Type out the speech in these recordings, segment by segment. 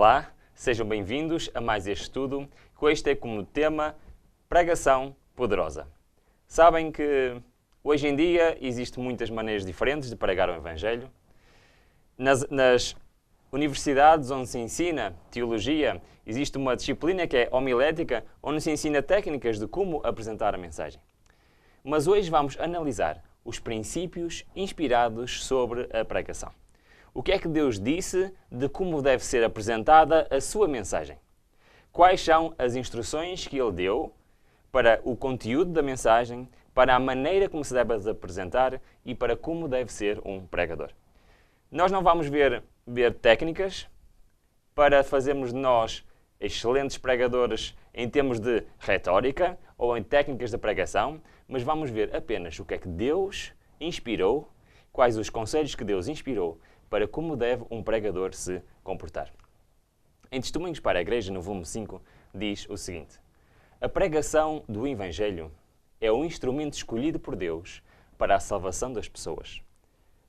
Olá, sejam bem-vindos a mais este estudo, que hoje tem como tema Pregação Poderosa. Sabem que hoje em dia existem muitas maneiras diferentes de pregar o Evangelho. Nas universidades onde se ensina teologia, existe uma disciplina que é homilética, onde se ensina técnicas de como apresentar a mensagem. Mas hoje vamos analisar os princípios inspirados sobre a pregação. O que é que Deus disse de como deve ser apresentada a sua mensagem? Quais são as instruções que Ele deu para o conteúdo da mensagem, para a maneira como se deve apresentar e para como deve ser um pregador? Nós não vamos ver técnicas para fazermos de nós excelentes pregadores em termos de retórica ou em técnicas de pregação, mas vamos ver apenas o que é que Deus inspirou, quais os conselhos que Deus inspirou para como deve um pregador se comportar. Em Testemunhos para a Igreja, no volume 5, diz o seguinte: a pregação do Evangelho é o instrumento escolhido por Deus para a salvação das pessoas.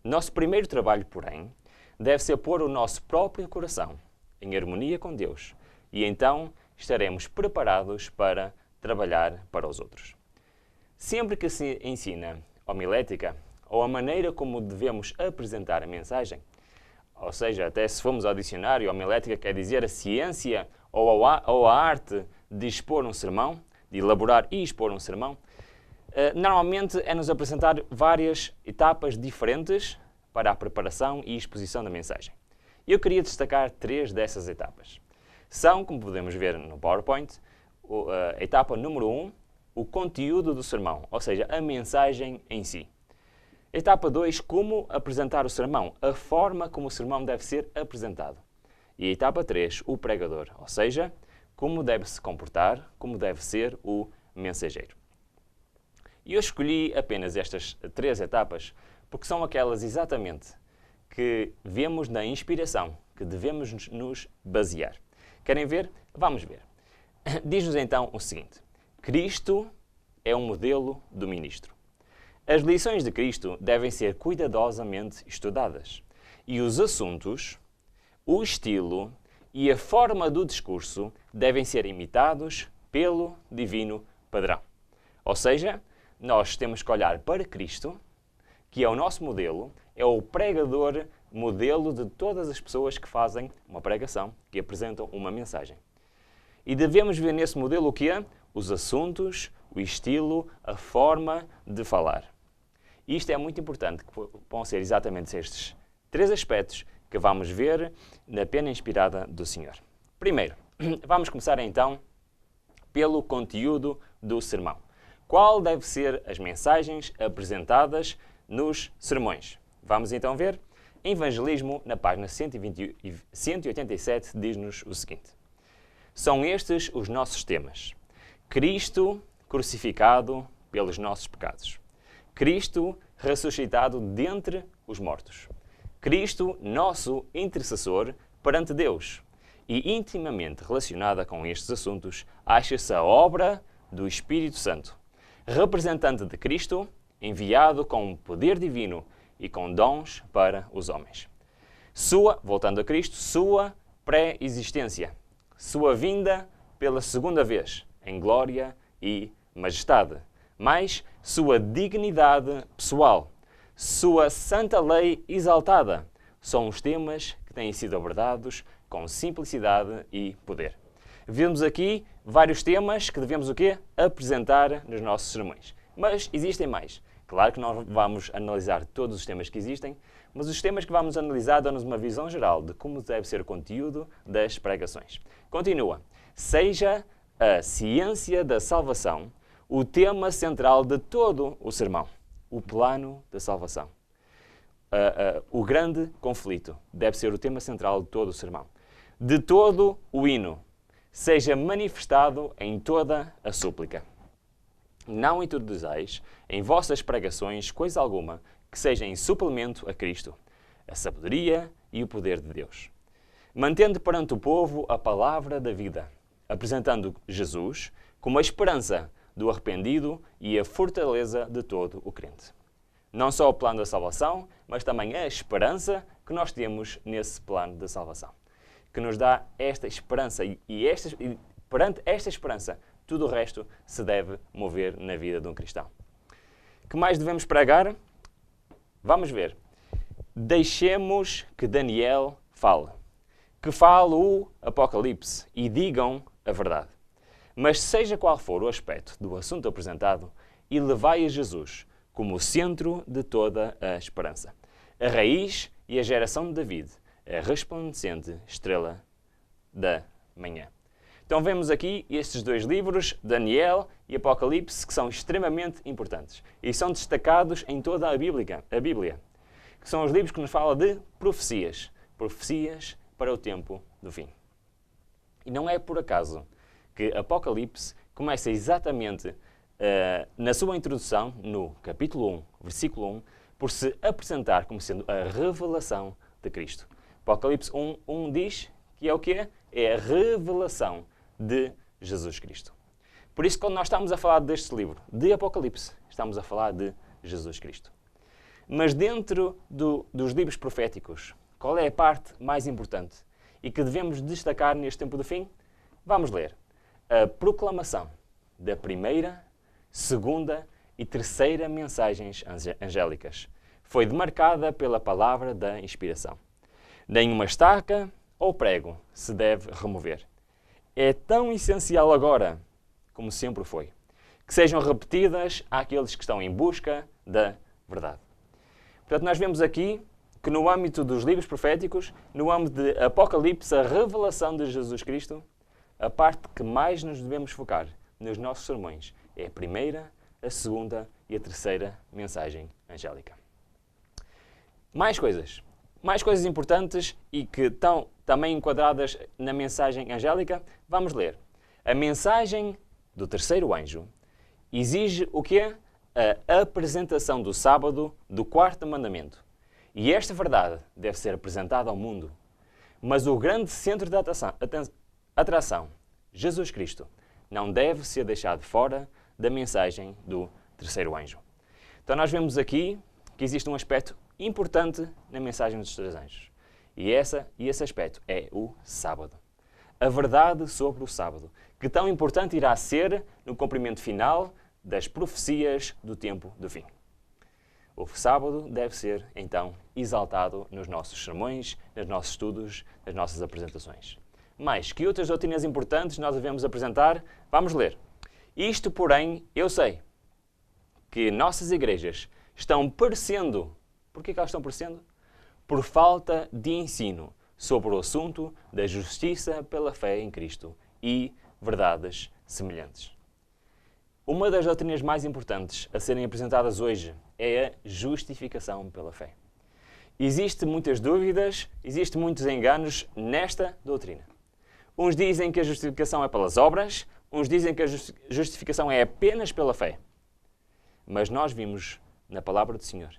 Nosso primeiro trabalho, porém, deve ser pôr o nosso próprio coração em harmonia com Deus e então estaremos preparados para trabalhar para os outros. Sempre que se ensina homilética ou a maneira como devemos apresentar a mensagem, ou seja, até se formos ao dicionário, homilética quer dizer a ciência ou a arte de expor um sermão, de elaborar e expor um sermão, normalmente é-nos apresentar várias etapas diferentes para a preparação e exposição da mensagem. Eu queria destacar 3 dessas etapas. São, como podemos ver no PowerPoint, a etapa número 1, o conteúdo do sermão, ou seja, a mensagem em si. Etapa 2, como apresentar o sermão, a forma como o sermão deve ser apresentado. E etapa 3, o pregador, ou seja, como deve se comportar, como deve ser o mensageiro. E eu escolhi apenas estas 3 etapas porque são aquelas exatamente que vemos na inspiração, que devemos nos basear. Querem ver? Vamos ver. Diz-nos então o seguinte: Cristo é um modelo do ministro. As lições de Cristo devem ser cuidadosamente estudadas e os assuntos, o estilo e a forma do discurso devem ser imitados pelo divino padrão. Ou seja, nós temos que olhar para Cristo, que é o nosso modelo, é o pregador modelo de todas as pessoas que fazem uma pregação, que apresentam uma mensagem. E devemos ver nesse modelo o que é? Os assuntos, o estilo, a forma de falar. E isto é muito importante, que vão ser exatamente estes 3 aspectos que vamos ver na pena inspirada do Senhor. Primeiro, vamos começar então pelo conteúdo do sermão. Qual deve ser as mensagens apresentadas nos sermões? Vamos então ver. Evangelismo, na página 187, diz-nos o seguinte: são estes os nossos temas. Cristo crucificado pelos nossos pecados. Cristo ressuscitado dentre os mortos. Cristo, nosso intercessor perante Deus. E intimamente relacionada com estes assuntos, acha-se a obra do Espírito Santo, representante de Cristo, enviado com poder divino e com dons para os homens. Voltando a Cristo, sua pré-existência, sua vinda pela segunda vez, em glória e majestade, mas sua dignidade pessoal, sua santa lei exaltada, são os temas que têm sido abordados com simplicidade e poder. Vemos aqui vários temas que devemos o quê? Apresentar nos nossos sermões. Mas existem mais. Claro que nós vamos analisar todos os temas que existem, mas os temas que vamos analisar dão-nos uma visão geral de como deve ser o conteúdo das pregações. Continua. Seja a ciência da salvação o tema central de todo o sermão. O plano da salvação. O grande conflito deve ser o tema central de todo o sermão. De todo o hino, seja manifestado em toda a súplica. Não introduzais em vossas pregações coisa alguma que seja em suplemento a Cristo, a sabedoria e o poder de Deus. Mantendo perante o povo a palavra da vida, apresentando Jesus como a esperança do arrependido e a fortaleza de todo o crente. Não só o plano da salvação, mas também a esperança que nós temos nesse plano da salvação. que nos dá esta esperança. E perante esta esperança, tudo o resto se deve mover na vida de um cristão. Que mais devemos pregar? Vamos ver. Deixemos que Daniel fale. Que fale o Apocalipse e digam a verdade. Mas seja qual for o aspecto do assunto apresentado, elevai a Jesus como o centro de toda a esperança. A raiz e a geração de David, a resplandecente estrela da manhã. Então vemos aqui estes dois livros, Daniel e Apocalipse, que são extremamente importantes e são destacados em toda a Bíblia, que são os livros que nos falam de profecias para o tempo do fim. E não é por acaso que Apocalipse começa exatamente na sua introdução, no capítulo 1, versículo 1, por se apresentar como sendo a revelação de Cristo. Apocalipse 1 diz que é o quê? É a revelação de Jesus Cristo. Por isso, quando nós estamos a falar deste livro, de Apocalipse, estamos a falar de Jesus Cristo. Mas dentro dos livros proféticos, qual é a parte mais importante e que devemos destacar neste tempo do fim? Vamos ler. A proclamação da primeira, segunda e terceira mensagens angélicas foi demarcada pela palavra da inspiração. Nenhuma estaca ou prego se deve remover. É tão essencial agora como sempre foi, que sejam repetidas àqueles que estão em busca da verdade. Portanto, nós vemos aqui que no âmbito dos livros proféticos, no âmbito de Apocalipse, a revelação de Jesus Cristo, a parte que mais nos devemos focar nos nossos sermões é a primeira, a segunda e a terceira mensagem angélica. Mais coisas importantes e que estão também enquadradas na mensagem angélica, vamos ler. A mensagem do terceiro anjo exige o quê? A apresentação do sábado do quarto mandamento. E esta verdade deve ser apresentada ao mundo. Mas o grande centro de atração, Jesus Cristo, não deve ser deixado fora da mensagem do terceiro anjo. Então nós vemos aqui que existe um aspecto importante na mensagem dos três anjos. E esse aspecto é o sábado. A verdade sobre o sábado, que tão importante irá ser no cumprimento final das profecias do tempo do fim. O sábado deve ser, então, exaltado nos nossos sermões, nos nossos estudos, nas nossas apresentações. Mas que outras doutrinas importantes nós devemos apresentar? Vamos ler. Isto, porém, eu sei que nossas igrejas estão perecendo. Por que elas estão perecendo? Por falta de ensino sobre o assunto da justiça pela fé em Cristo e verdades semelhantes. Uma das doutrinas mais importantes a serem apresentadas hoje é a justificação pela fé. Existem muitas dúvidas, existem muitos enganos nesta doutrina. Uns dizem que a justificação é pelas obras, uns dizem que a justificação é apenas pela fé. Mas nós vimos na palavra do Senhor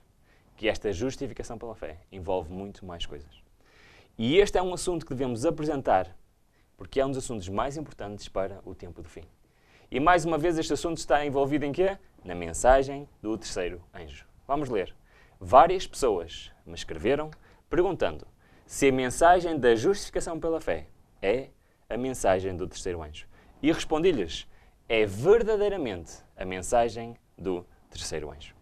que esta justificação pela fé envolve muito mais coisas. E este é um assunto que devemos apresentar, porque é um dos assuntos mais importantes para o tempo do fim. E mais uma vez este assunto está envolvido em quê? Na mensagem do terceiro anjo. Vamos ler. Várias pessoas me escreveram perguntando se a mensagem da justificação pela fé é a mensagem do terceiro anjo. E respondi-lhes, é verdadeiramente a mensagem do terceiro anjo.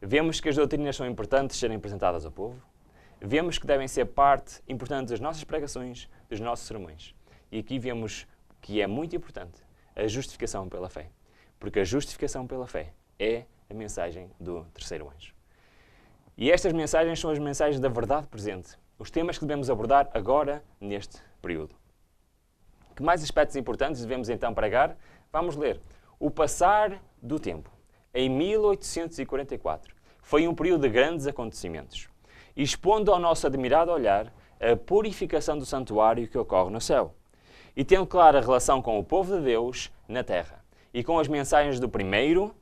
Vemos que as doutrinas são importantes serem apresentadas ao povo. Vemos que devem ser parte importante das nossas pregações, dos nossos sermões. E aqui vemos que é muito importante a justificação pela fé. Porque a justificação pela fé é a mensagem do terceiro anjo. E estas mensagens são as mensagens da verdade presente. Os temas que devemos abordar agora, neste período. Que mais aspectos importantes devemos então pregar? Vamos ler. O passar do tempo. Em 1844, foi um período de grandes acontecimentos, expondo ao nosso admirado olhar a purificação do santuário que ocorre no céu, e tendo clara relação com o povo de Deus na terra, e com as mensagens do primeiro,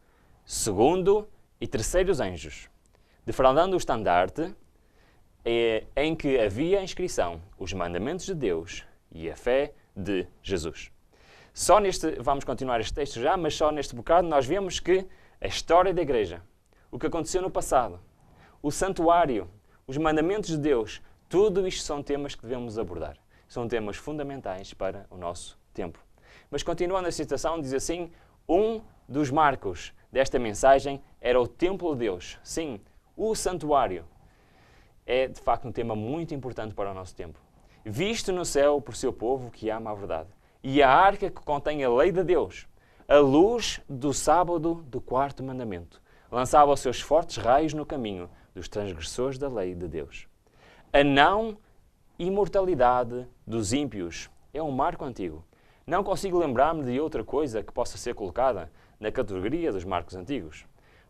segundo e terceiros anjos, defraudando o estandarte em que havia a inscrição, os mandamentos de Deus e a fé de Jesus. Vamos continuar este texto já, mas só neste bocado nós vemos que a história da igreja, o que aconteceu no passado, o santuário, os mandamentos de Deus, tudo isto são temas que devemos abordar. são temas fundamentais para o nosso tempo. Mas continuando a citação, diz assim, um dos marcos desta mensagem era o templo de Deus. Sim, o santuário. É, de facto, um tema muito importante para o nosso tempo. Visto no céu por seu povo que ama a verdade. E a arca que contém a lei de Deus, a luz do sábado do quarto mandamento, lançava os seus fortes raios no caminho dos transgressores da lei de Deus. A não imortalidade dos ímpios é um marco antigo. Não consigo lembrar-me de outra coisa que possa ser colocada na categoria dos marcos antigos.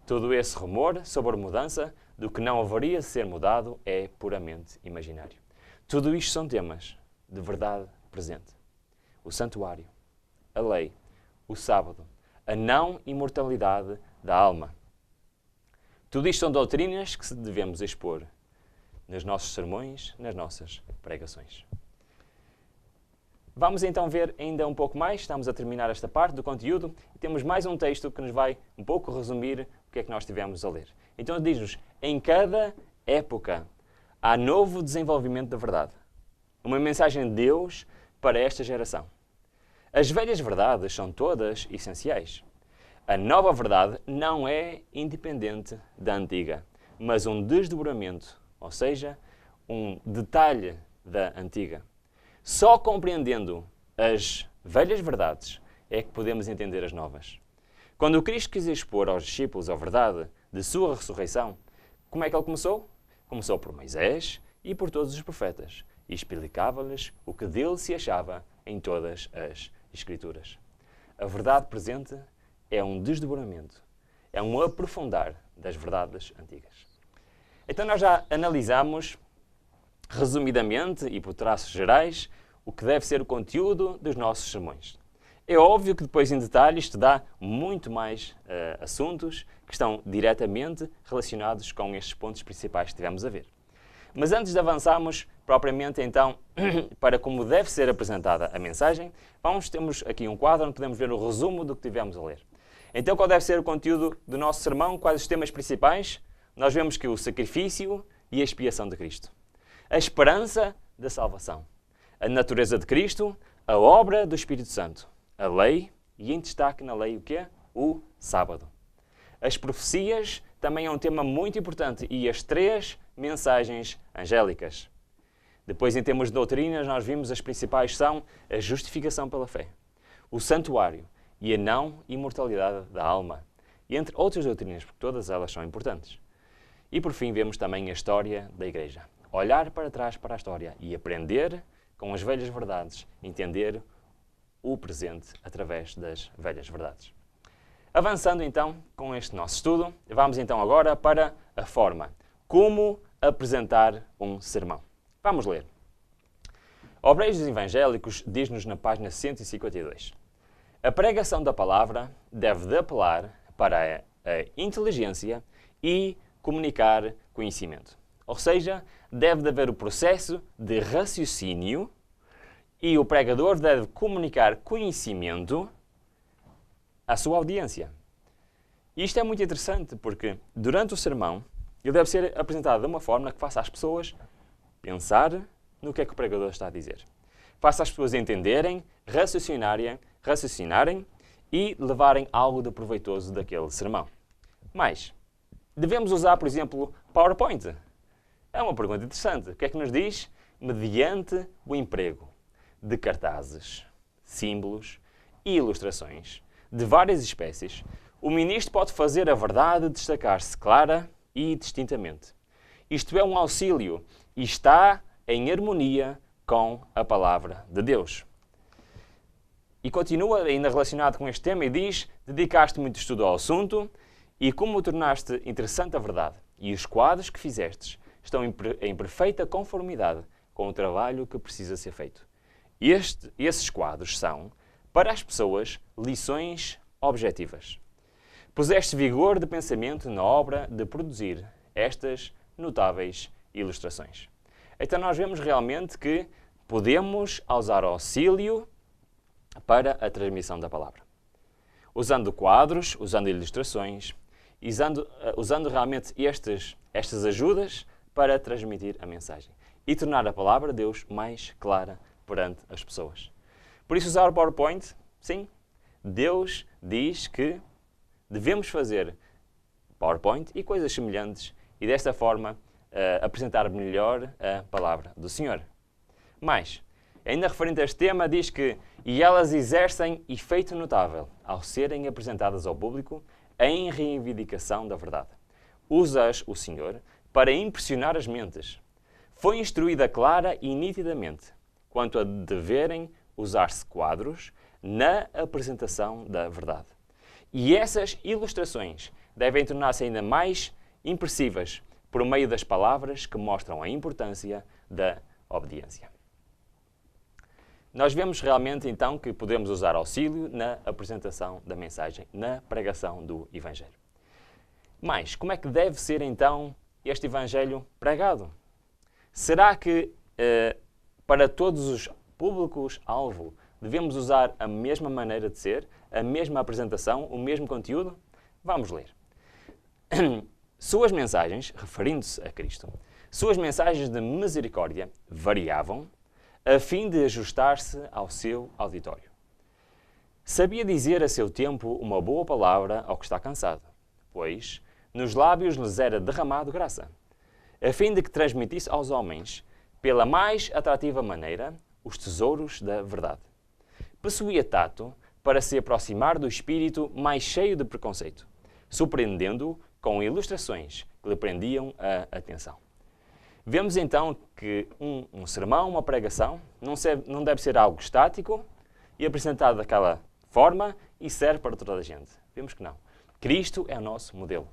Todo esse rumor sobre a mudança do que não haveria de ser mudado é puramente imaginário. Tudo isto são temas de verdade presente. O santuário, a lei, o sábado, a não imortalidade da alma. Tudo isto são doutrinas que devemos expor nos nossos sermões, nas nossas pregações. Vamos então ver ainda um pouco mais, estamos a terminar esta parte do conteúdo e temos mais um texto que nos vai um pouco resumir o que é que nós tivemos a ler. Então diz-nos, em cada época há novo desenvolvimento da verdade. Uma mensagem de Deus para esta geração. As velhas verdades são todas essenciais. A nova verdade não é independente da antiga, mas um desdobramento, ou seja, um detalhe da antiga. Só compreendendo as velhas verdades é que podemos entender as novas. Quando o Cristo quis expor aos discípulos a verdade de sua ressurreição, como é que ele começou? Começou por Moisés e por todos os profetas e explicava-lhes o que dele se achava em todas as Escrituras. A verdade presente é um desdobramento, é um aprofundar das verdades antigas. Então nós já analisamos resumidamente e por traços gerais o que deve ser o conteúdo dos nossos sermões. É óbvio que depois em detalhe isto dá muito mais assuntos que estão diretamente relacionados com estes pontos principais que tivemos a ver. Mas antes de avançarmos propriamente então para como deve ser apresentada a mensagem, temos aqui um quadro onde podemos ver o resumo do que tivemos a ler. Então qual deve ser o conteúdo do nosso sermão? Quais os temas principais? Nós vemos que o sacrifício e a expiação de Cristo. A esperança da salvação. A natureza de Cristo, a obra do Espírito Santo. A lei, e em destaque na lei o quê? O sábado. As profecias também é um tema muito importante e as 3 mensagens angélicas. Depois, em termos de doutrinas, nós vimos as principais são a justificação pela fé, o santuário e a não imortalidade da alma, e entre outras doutrinas, porque todas elas são importantes. E por fim, vemos também a história da Igreja. Olhar para trás para a história e aprender com as velhas verdades, entender o presente através das velhas verdades. Avançando então com este nosso estudo, vamos então agora para a forma. Como apresentar um sermão. Vamos ler. Obreiros Evangélicos diz-nos na página 152. A pregação da palavra deve de apelar para a inteligência e comunicar conhecimento. Ou seja, deve de haver o processo de raciocínio e o pregador deve comunicar conhecimento à sua audiência. E isto é muito interessante porque durante o sermão ele deve ser apresentado de uma forma que faça as pessoas pensar no que é que o pregador está a dizer. Faça as pessoas entenderem, raciocinarem e levarem algo de proveitoso daquele sermão. Mas, devemos usar, por exemplo, PowerPoint? É uma pergunta interessante. O que é que nos diz? Mediante o emprego de cartazes, símbolos e ilustrações de várias espécies, o ministro pode fazer a verdade destacar-se clara e distintamente. Isto é um auxílio e está em harmonia com a palavra de Deus. E continua ainda relacionado com este tema e diz: dedicaste muito estudo ao assunto e como tornaste interessante a verdade e os quadros que fizestes estão em perfeita conformidade com o trabalho que precisa ser feito. Esses quadros são, para as pessoas, lições objetivas. Puseste vigor de pensamento na obra de produzir estas notáveis ilustrações. Então nós vemos realmente que podemos usar auxílio para a transmissão da palavra. Usando quadros, usando ilustrações, usando realmente estas ajudas para transmitir a mensagem e tornar a palavra de Deus mais clara perante as pessoas. Por isso, usar o PowerPoint, sim, Deus diz que devemos fazer PowerPoint e coisas semelhantes e desta forma apresentar melhor a palavra do Senhor. Mas, ainda referente a este tema, diz que e elas exercem efeito notável ao serem apresentadas ao público em reivindicação da verdade. Usa-as o Senhor para impressionar as mentes. Foi instruída clara e nitidamente quanto a deverem usar-se quadros na apresentação da verdade. E essas ilustrações devem tornar-se ainda mais impressivas por meio das palavras que mostram a importância da obediência. Nós vemos realmente então que podemos usar auxílio na apresentação da mensagem, na pregação do Evangelho. Mas como é que deve ser então este Evangelho pregado? Será que para todos os públicos-alvo devemos usar a mesma maneira de ser, a mesma apresentação, o mesmo conteúdo? Vamos ler. Suas mensagens, referindo-se a Cristo, suas mensagens de misericórdia variavam a fim de ajustar-se ao seu auditório. Sabia dizer a seu tempo uma boa palavra ao que está cansado, pois nos lábios lhes era derramado graça, a fim de que transmitisse aos homens, pela mais atrativa maneira, os tesouros da verdade. Possuía tato para se aproximar do espírito mais cheio de preconceito, surpreendendo-o com ilustrações que lhe prendiam a atenção. Vemos então que um sermão, uma pregação, não deve ser algo estático e apresentado daquela forma e serve para toda a gente. Vemos que não. Cristo é o nosso modelo.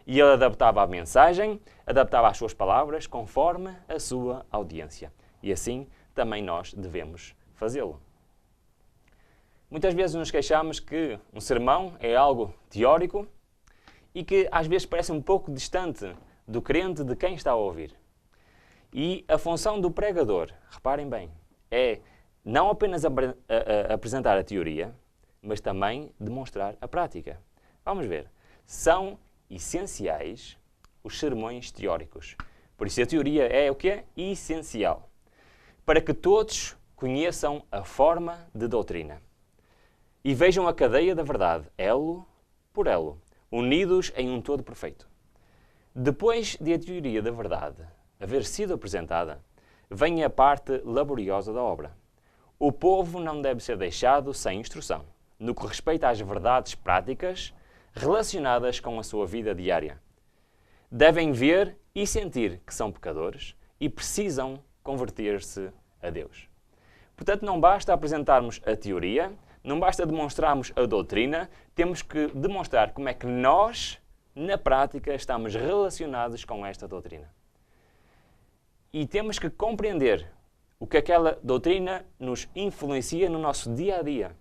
E ele adaptava a mensagem, adaptava as suas palavras conforme a sua audiência. E assim também nós devemos fazê-lo. Muitas vezes nos queixamos que um sermão é algo teórico e que às vezes parece um pouco distante do crente de quem está a ouvir. E a função do pregador, reparem bem, é não apenas apresentar a teoria, mas também demonstrar a prática. Vamos ver. São essenciais os sermões teóricos. Por isso a teoria é o que é essencial. Para que todos conheçam a forma de doutrina e vejam a cadeia da verdade, elo por elo, unidos em um todo perfeito. Depois de a teoria da verdade haver sido apresentada, vem a parte laboriosa da obra. O povo não deve ser deixado sem instrução, no que respeita às verdades práticas relacionadas com a sua vida diária. Devem ver e sentir que são pecadores e precisam converter-se a Deus. Portanto, não basta apresentarmos a teoria, não basta demonstrarmos a doutrina, temos que demonstrar como é que nós, na prática, estamos relacionados com esta doutrina. E temos que compreender o que aquela doutrina nos influencia no nosso dia a dia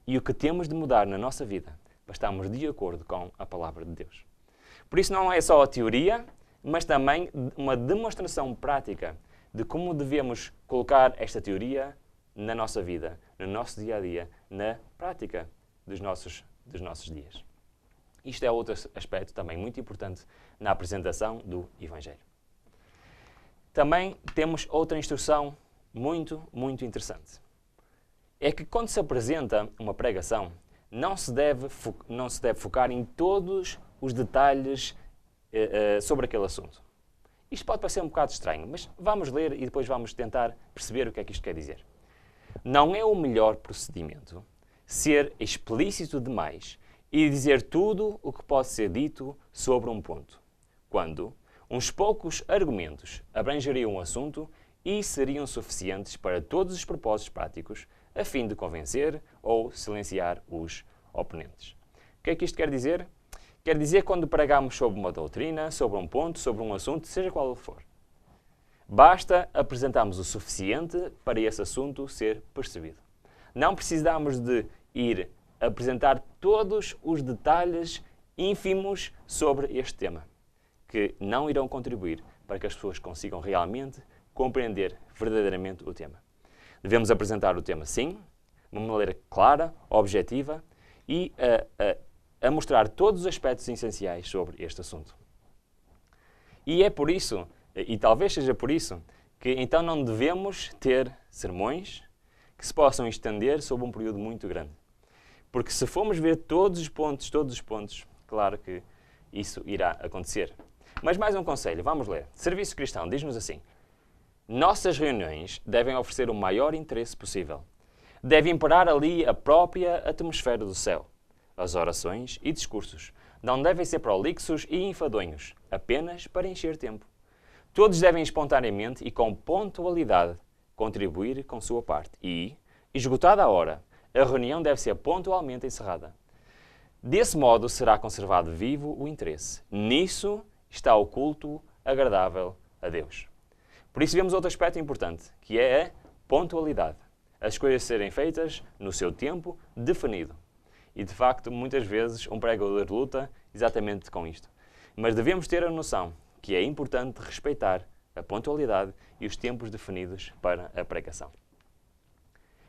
e o que temos de mudar na nossa vida para estarmos de acordo com a palavra de Deus. Por isso não é só a teoria, mas também uma demonstração prática de como devemos colocar esta teoria na nossa vida, no nosso dia a dia, na prática dos nossos dias. Isto é outro aspecto também muito importante na apresentação do Evangelho. Também temos outra instrução muito, muito interessante. É que quando se apresenta uma pregação, não se deve focar em todos os detalhes sobre aquele assunto. Isto pode parecer um bocado estranho, mas vamos ler e depois vamos tentar perceber o que é que isto quer dizer. Não é o melhor procedimento ser explícito demais e dizer tudo o que pode ser dito sobre um ponto, quando uns poucos argumentos abrangeriam o assunto e seriam suficientes para todos os propósitos práticos, a fim de convencer ou silenciar os oponentes. O que é que isto quer dizer? Quer dizer quando pregamos sobre uma doutrina, sobre um ponto, sobre um assunto, seja qual for. Basta apresentarmos o suficiente para esse assunto ser percebido. Não precisamos de ir apresentar todos os detalhes ínfimos sobre este tema, que não irão contribuir para que as pessoas consigam realmente compreender verdadeiramente o tema. Devemos apresentar o tema, sim, de uma maneira clara, objetiva e a mostrar todos os aspectos essenciais sobre este assunto. E é por isso, e talvez seja por isso, que então não devemos ter sermões que se possam estender sobre um período muito grande. Porque se formos ver todos os pontos, claro que isso irá acontecer. Mas mais um conselho, vamos ler. Serviço Cristão diz-nos assim: nossas reuniões devem oferecer o maior interesse possível. Deve imperar ali a própria atmosfera do céu. As orações e discursos não devem ser prolixos e enfadonhos, apenas para encher tempo. Todos devem espontaneamente e com pontualidade contribuir com sua parte e, esgotada a hora, a reunião deve ser pontualmente encerrada. Desse modo será conservado vivo o interesse. Nisso está o culto agradável a Deus. Por isso vemos outro aspecto importante, que é a pontualidade. As coisas serem feitas no seu tempo definido. E, de facto, muitas vezes um pregador luta exatamente com isto. Mas devemos ter a noção que é importante respeitar a pontualidade e os tempos definidos para a pregação.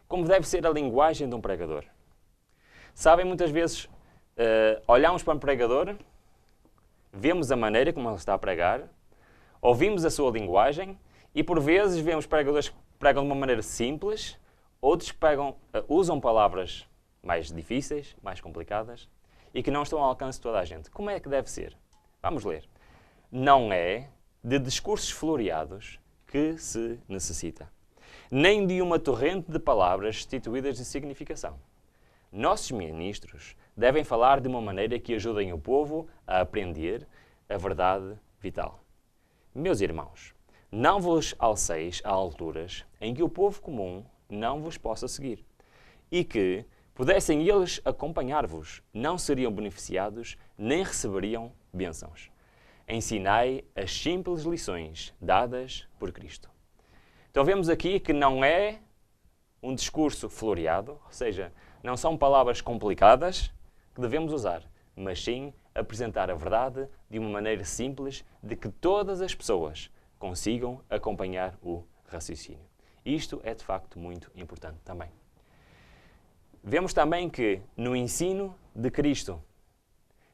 Como deve ser a linguagem de um pregador? Sabem, muitas vezes, olhamos para um pregador, vemos a maneira como ele está a pregar, ouvimos a sua linguagem e, por vezes, vemos pregadores que pregam de uma maneira simples, outros usam palavras mais difíceis, mais complicadas e que não estão ao alcance de toda a gente. Como é que deve ser? Vamos ler. Não é de discursos floreados que se necessita, nem de uma torrente de palavras destituídas de significação. Nossos ministros devem falar de uma maneira que ajudem o povo a aprender a verdade vital. Meus irmãos, não vos alceis a alturas em que o povo comum não vos possa seguir e que, pudessem eles acompanhar-vos, não seriam beneficiados nem receberiam bênçãos. Ensinai as simples lições dadas por Cristo. Então vemos aqui que não é um discurso floreado, ou seja, não são palavras complicadas que devemos usar, mas sim apresentar a verdade de uma maneira simples de que todas as pessoas consigam acompanhar o raciocínio. Isto é de facto muito importante também. Vemos também que no ensino de Cristo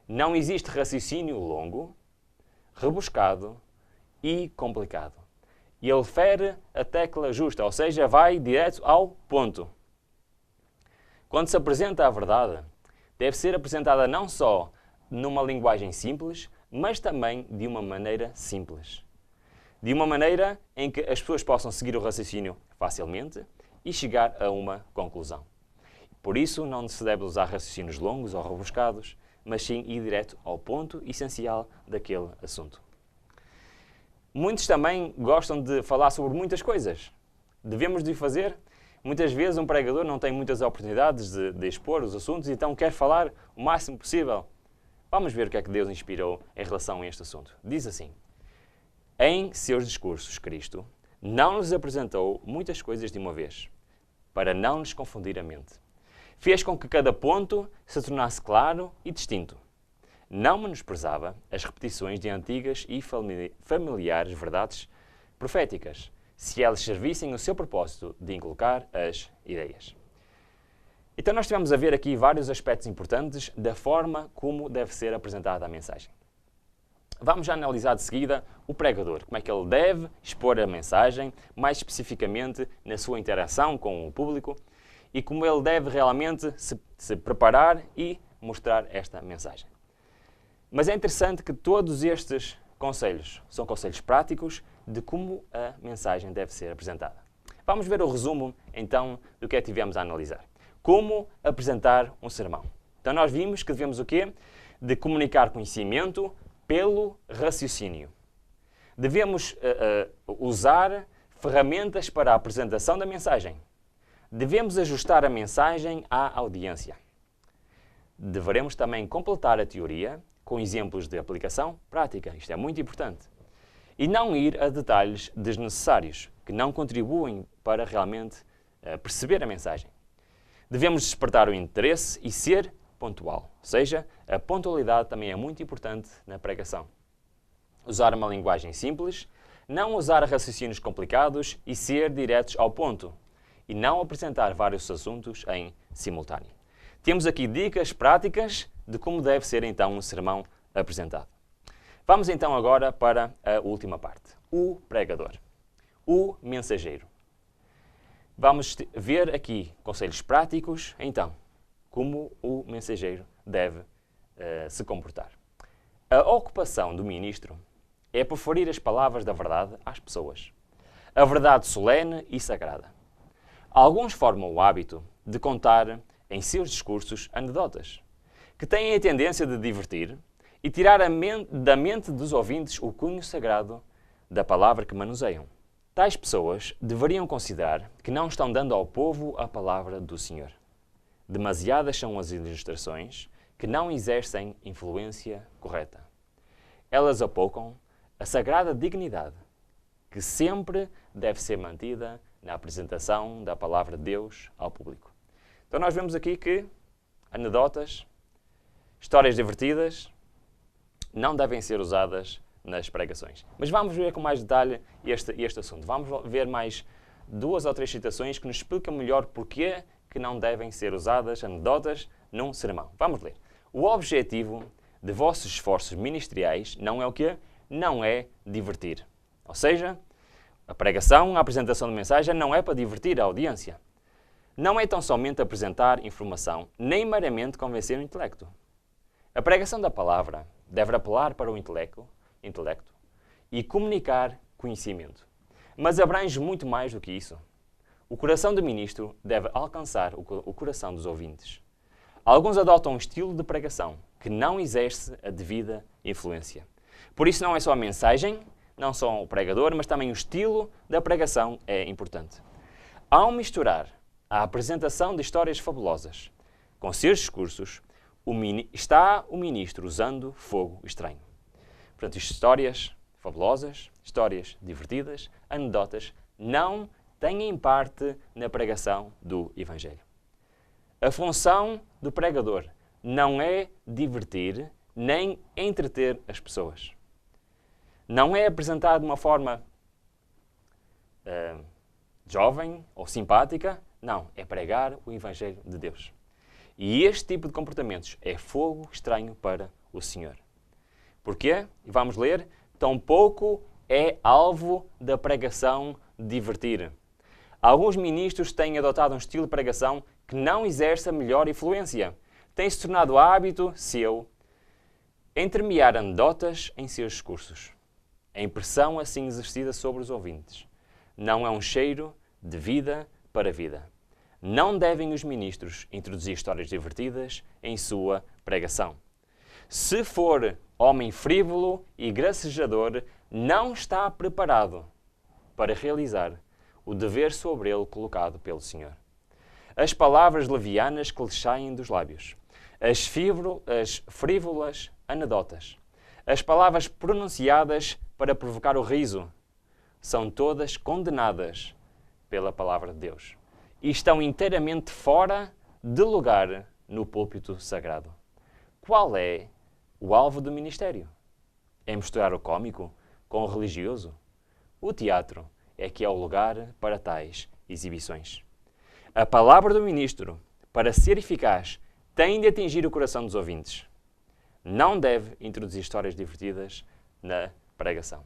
não existe raciocínio longo, rebuscado e complicado. E ele fere a tecla justa, ou seja, vai direto ao ponto. Quando se apresenta a verdade, deve ser apresentada não só numa linguagem simples, mas também de uma maneira simples. De uma maneira em que as pessoas possam seguir o raciocínio facilmente e chegar a uma conclusão. Por isso, não se deve usar raciocínios longos ou rebuscados, mas sim ir direto ao ponto essencial daquele assunto. Muitos também gostam de falar sobre muitas coisas. Devemos de fazer. Muitas vezes um pregador não tem muitas oportunidades de expor os assuntos, então quer falar o máximo possível. Vamos ver o que é que Deus inspirou em relação a este assunto. Diz assim: em seus discursos, Cristo não nos apresentou muitas coisas de uma vez, para não nos confundir a mente. Fez com que cada ponto se tornasse claro e distinto. Não menosprezava as repetições de antigas e familiares verdades proféticas, se elas servissem o seu propósito de inculcar as ideias. Então nós tivemos a ver aqui vários aspectos importantes da forma como deve ser apresentada a mensagem. Vamos já analisar de seguida o pregador, como é que ele deve expor a mensagem, mais especificamente na sua interação com o público, e como ele deve realmente se preparar e mostrar esta mensagem. Mas é interessante que todos estes conselhos são conselhos práticos de como a mensagem deve ser apresentada. Vamos ver o resumo, então, do que tivemos a analisar. Como apresentar um sermão. Então nós vimos que devemos o quê? De comunicar conhecimento pelo raciocínio. Devemos usar ferramentas para a apresentação da mensagem. Devemos ajustar a mensagem à audiência. Deveremos também completar a teoria com exemplos de aplicação prática. Isto é muito importante. E não ir a detalhes desnecessários, que não contribuem para realmente perceber a mensagem. Devemos despertar o interesse e ser pontual. Ou seja, a pontualidade também é muito importante na pregação. Usar uma linguagem simples, não usar raciocínios complicados e ser diretos ao ponto. E não apresentar vários assuntos em simultâneo. Temos aqui dicas práticas de como deve ser então um sermão apresentado. Vamos então agora para a última parte, o pregador. o mensageiro. Vamos ver aqui conselhos práticos, então, como o mensageiro deve se comportar. A ocupação do ministro é proferir as palavras da verdade às pessoas. A verdade solene e sagrada. Alguns formam o hábito de contar em seus discursos anedotas, que têm a tendência de divertir e tirar da mente dos ouvintes o cunho sagrado da palavra que manuseiam. Tais pessoas deveriam considerar que não estão dando ao povo a palavra do Senhor. Demasiadas são as ilustrações que não exercem influência correta. Elas apocam a sagrada dignidade que sempre deve ser mantida na apresentação da palavra de Deus ao público. Então nós vemos aqui que anedotas, histórias divertidas, não devem ser usadas nas pregações. Mas vamos ver com mais detalhe este assunto. Vamos ver mais 2 ou 3 citações que nos explicam melhor porquê que não devem ser usadas anedotas num sermão. Vamos ler. O objetivo de vossos esforços ministeriais não é o quê? Não é divertir. Ou seja, a pregação, a apresentação de mensagem não é para divertir a audiência. Não é tão somente apresentar informação, nem meramente convencer o intelecto. A pregação da palavra deve apelar para o intelecto e comunicar conhecimento. Mas abrange muito mais do que isso. O coração do ministro deve alcançar o coração dos ouvintes. Alguns adotam um estilo de pregação que não exerce a devida influência. Por isso não é só a mensagem, não só o pregador, mas também o estilo da pregação é importante. Ao misturar a apresentação de histórias fabulosas com seus discursos, está o ministro usando fogo estranho. Portanto, histórias fabulosas, histórias divertidas, anedotas, não têm parte na pregação do Evangelho. A função do pregador não é divertir nem entreter as pessoas. Não é apresentar de uma forma jovem ou simpática, não, é pregar o Evangelho de Deus. E este tipo de comportamentos é fogo estranho para o Senhor. Porquê? E vamos ler. Tampouco é alvo da pregação divertir. Alguns ministros têm adotado um estilo de pregação que não exerce a melhor influência. Tem-se tornado hábito seu entremear anedotas em seus discursos. A impressão assim exercida sobre os ouvintes não é um cheiro de vida para vida. Não devem os ministros introduzir histórias divertidas em sua pregação. Se for homem frívolo e gracejador, não está preparado para realizar o dever sobre ele colocado pelo Senhor. As palavras levianas que lhe saem dos lábios, as frívolas anedotas, as palavras pronunciadas para provocar o riso, são todas condenadas pela palavra de Deus e estão inteiramente fora de lugar no púlpito sagrado. Qual é o alvo do ministério? É misturar o cômico com o religioso? O teatro é que é o lugar para tais exibições. A palavra do ministro, para ser eficaz, tem de atingir o coração dos ouvintes. Não deve introduzir histórias divertidas na pregação.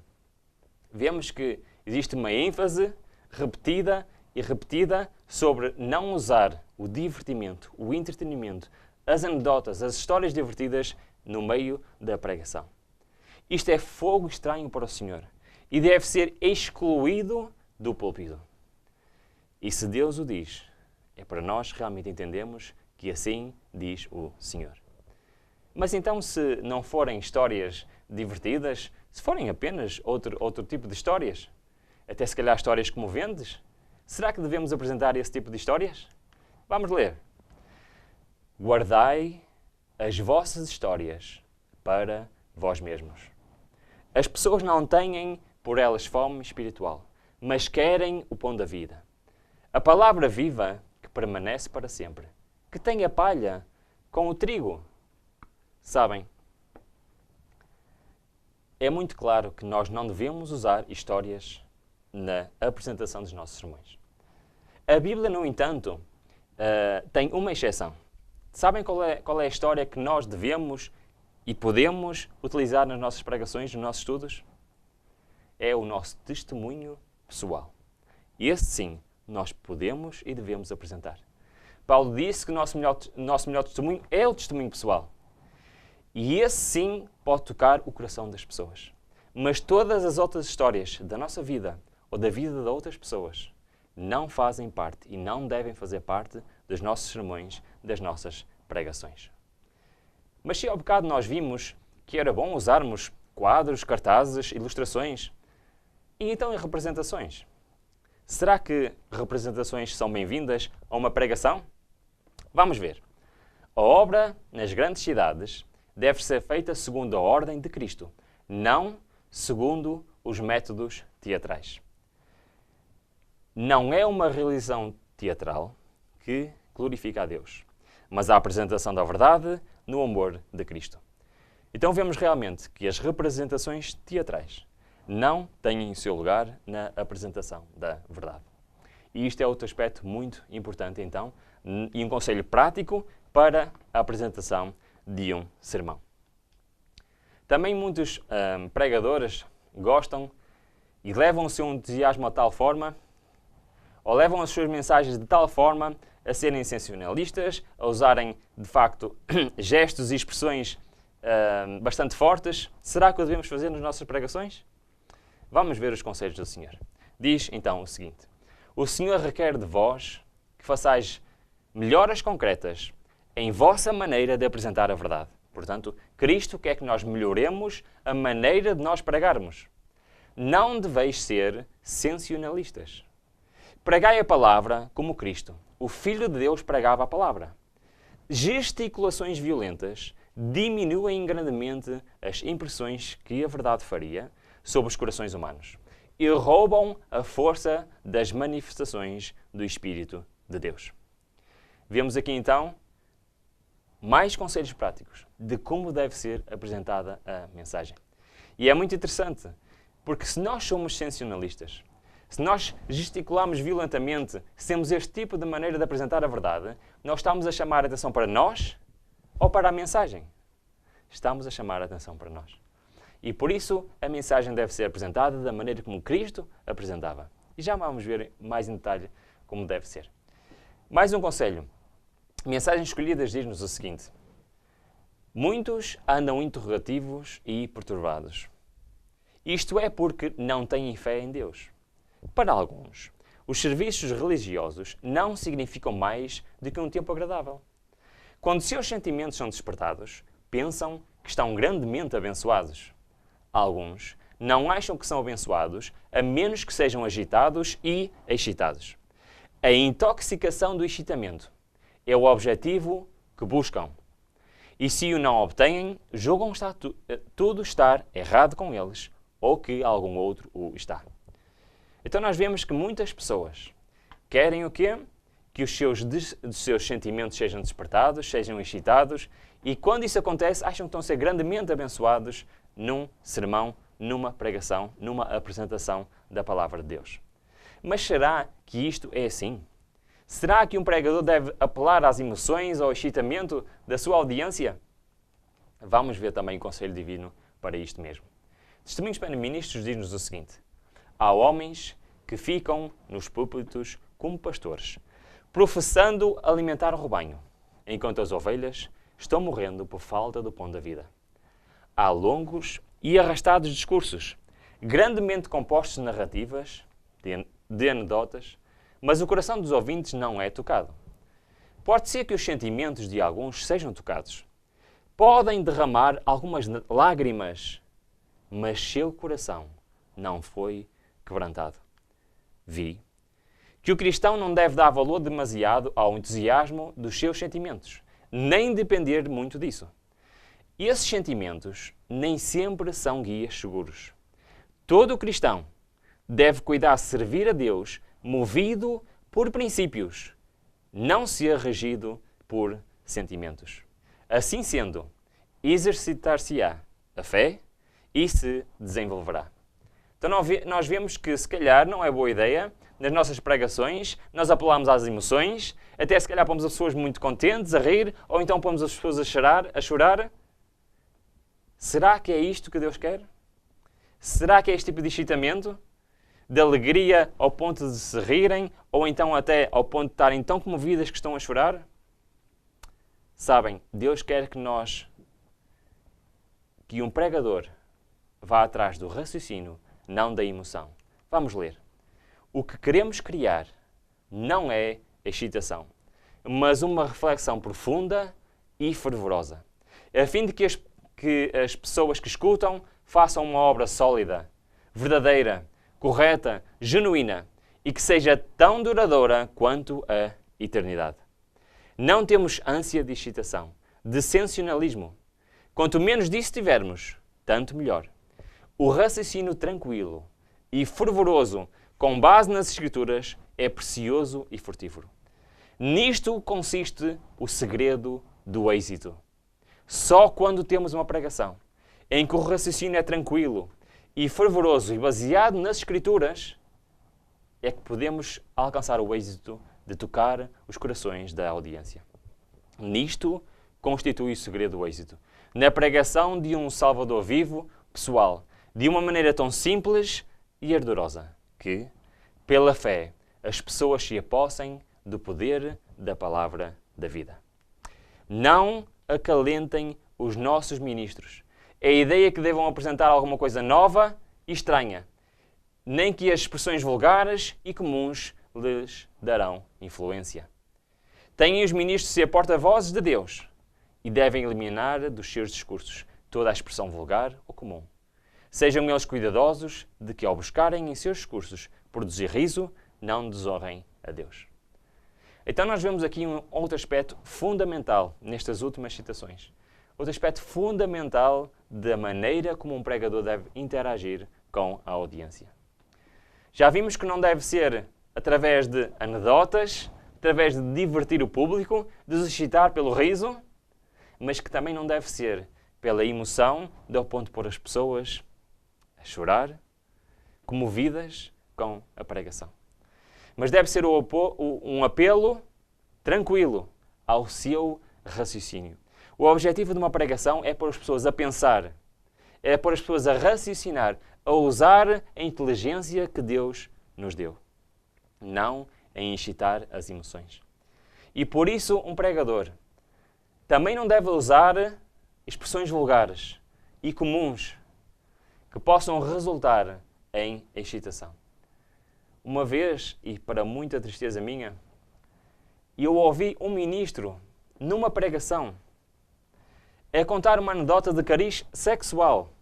Vemos que existe uma ênfase repetida e repetida sobre não usar o divertimento, o entretenimento, as anedotas, as histórias divertidas no meio da pregação. Isto é fogo estranho para o Senhor e deve ser excluído do púlpito. E se Deus o diz, é para nós realmente entendermos que assim diz o Senhor. Mas então, se não forem histórias divertidas, se forem apenas outro tipo de histórias, até se calhar histórias comoventes, será que devemos apresentar esse tipo de histórias? Vamos ler. Guardai as vossas histórias para vós mesmos. As pessoas não têm por elas fome espiritual, mas querem o pão da vida. A palavra viva que permanece para sempre, que tem a palha com o trigo. Sabem, é muito claro que nós não devemos usar histórias na apresentação dos nossos sermões. A Bíblia, no entanto, tem uma exceção. Sabem qual é a história que nós devemos e podemos utilizar nas nossas pregações, nos nossos estudos? É o nosso testemunho pessoal. Esse sim, nós podemos e devemos apresentar. Paulo disse que o nosso melhor testemunho é o testemunho pessoal. E esse sim pode tocar o coração das pessoas. Mas todas as outras histórias da nossa vida ou da vida de outras pessoas não fazem parte e não devem fazer parte dos nossos sermões, das nossas pregações. Mas se ao bocado nós vimos que era bom usarmos quadros, cartazes, ilustrações, e então em representações? Será que representações são bem-vindas a uma pregação? Vamos ver. A obra nas grandes cidades deve ser feita segundo a ordem de Cristo, não segundo os métodos teatrais. Não é uma realização teatral que glorifica a Deus, mas a apresentação da verdade no amor de Cristo. Então vemos realmente que as representações teatrais não têm o seu lugar na apresentação da verdade. E isto é outro aspecto muito importante, então, e um conselho prático para a apresentação de um sermão. Também muitos pregadores gostam e levam o seu entusiasmo a tal forma, ou levam as suas mensagens de tal forma a serem sensacionalistas, a usarem, de facto, gestos e expressões bastante fortes. Será que o devemos fazer nas nossas pregações? Vamos ver os conselhos do Senhor. Diz, então, o seguinte: o Senhor requer de vós que façais melhoras concretas em vossa maneira de apresentar a verdade. Portanto, Cristo quer que nós melhoremos a maneira de nós pregarmos. Não deveis ser sensacionalistas. Pregai a palavra como Cristo, o Filho de Deus, pregava a palavra. Gesticulações violentas diminuem grandemente as impressões que a verdade faria sobre os corações humanos e roubam a força das manifestações do Espírito de Deus. Vemos aqui então mais conselhos práticos de como deve ser apresentada a mensagem. E é muito interessante, porque se nós somos sensacionalistas, se nós gesticulamos violentamente, se temos este tipo de maneira de apresentar a verdade, nós estamos a chamar a atenção para nós ou para a mensagem? Estamos a chamar a atenção para nós. E por isso a mensagem deve ser apresentada da maneira como Cristo apresentava. E já vamos ver mais em detalhe como deve ser. Mais um conselho. Mensagens Escolhidas diz-nos o seguinte: muitos andam interrogativos e perturbados. Isto é porque não têm fé em Deus. Para alguns, os serviços religiosos não significam mais do que um tempo agradável. Quando seus sentimentos são despertados, pensam que estão grandemente abençoados. Alguns não acham que são abençoados, a menos que sejam agitados e excitados. A intoxicação do excitamento é o objetivo que buscam. E se o não obtêm, julgam tudo estar errado com eles ou que algum outro o está. Então nós vemos que muitas pessoas querem o quê? Que os seus sentimentos sejam despertados, sejam excitados, e quando isso acontece, acham que estão a ser grandemente abençoados num sermão, numa pregação, numa apresentação da palavra de Deus. Mas será que isto é assim? Será que um pregador deve apelar às emoções ou ao excitamento da sua audiência? Vamos ver também o conselho divino para isto mesmo. Testemunhos para Ministros diz-nos o seguinte: há homens que ficam nos púlpitos como pastores, professando alimentar o rebanho, enquanto as ovelhas estão morrendo por falta do pão da vida. Há longos e arrastados discursos, grandemente compostos de narrativas, de anedotas, mas o coração dos ouvintes não é tocado. Pode ser que os sentimentos de alguns sejam tocados. Podem derramar algumas lágrimas, mas seu coração não foi quebrantado. Vi que o cristão não deve dar valor demasiado ao entusiasmo dos seus sentimentos, nem depender muito disso. Esses sentimentos nem sempre são guias seguros. Todo cristão deve cuidar de servir a Deus movido por princípios, não ser regido por sentimentos. Assim sendo, exercitar-se-á a fé e se desenvolverá. Então nós vemos que se calhar não é boa ideia, nas nossas pregações, nós apelamos às emoções, até se calhar pomos as pessoas muito contentes, a rir, ou então pomos as pessoas a chorar. Será que é isto que Deus quer? Será que é este tipo de excitamento? de alegria ao ponto de se rirem, ou então até ao ponto de estarem tão comovidas que estão a chorar? Sabem, Deus quer que um pregador vá atrás do raciocínio, não da emoção. Vamos ler. O que queremos criar não é excitação, mas uma reflexão profunda e fervorosa, a fim de que as pessoas que escutam façam uma obra sólida, verdadeira, correta, genuína e que seja tão duradoura quanto a eternidade. Não temos ânsia de excitação, de sensacionalismo. Quanto menos disso tivermos, tanto melhor. O raciocínio tranquilo e fervoroso, com base nas Escrituras, é precioso e frutífero. Nisto consiste o segredo do êxito. Só quando temos uma pregação em que o raciocínio é tranquilo e fervoroso e baseado nas Escrituras, é que podemos alcançar o êxito de tocar os corações da audiência. Nisto constitui o segredo do êxito. Na pregação de um Salvador vivo, pessoal, de uma maneira tão simples e ardorosa, que, pela fé, as pessoas se apossem do poder da palavra da vida. Não acalentem os nossos ministros. É a ideia que devam apresentar alguma coisa nova e estranha, nem que as expressões vulgares e comuns lhes darão influência. Têm os ministros de ser porta-vozes de Deus e devem eliminar dos seus discursos toda a expressão vulgar ou comum. Sejam eles cuidadosos de que, ao buscarem em seus discursos produzir riso, não desonrem a Deus. Então nós vemos aqui um outro aspecto fundamental nestas últimas citações. Outro aspecto fundamental da maneira como um pregador deve interagir com a audiência. Já vimos que não deve ser através de anedotas, através de divertir o público, de os excitar pelo riso, mas que também não deve ser pela emoção, ao ponto de pôr as pessoas a chorar, comovidas com a pregação. Mas deve ser um apelo tranquilo ao seu raciocínio. O objetivo de uma pregação é pôr as pessoas a pensar, é pôr as pessoas a raciocinar, a usar a inteligência que Deus nos deu, não em excitar as emoções. E por isso um pregador também não deve usar expressões vulgares e comuns que possam resultar em excitação. Uma vez, e para muita tristeza minha, eu ouvi um ministro, numa pregação, a contar uma anedota de cariz sexual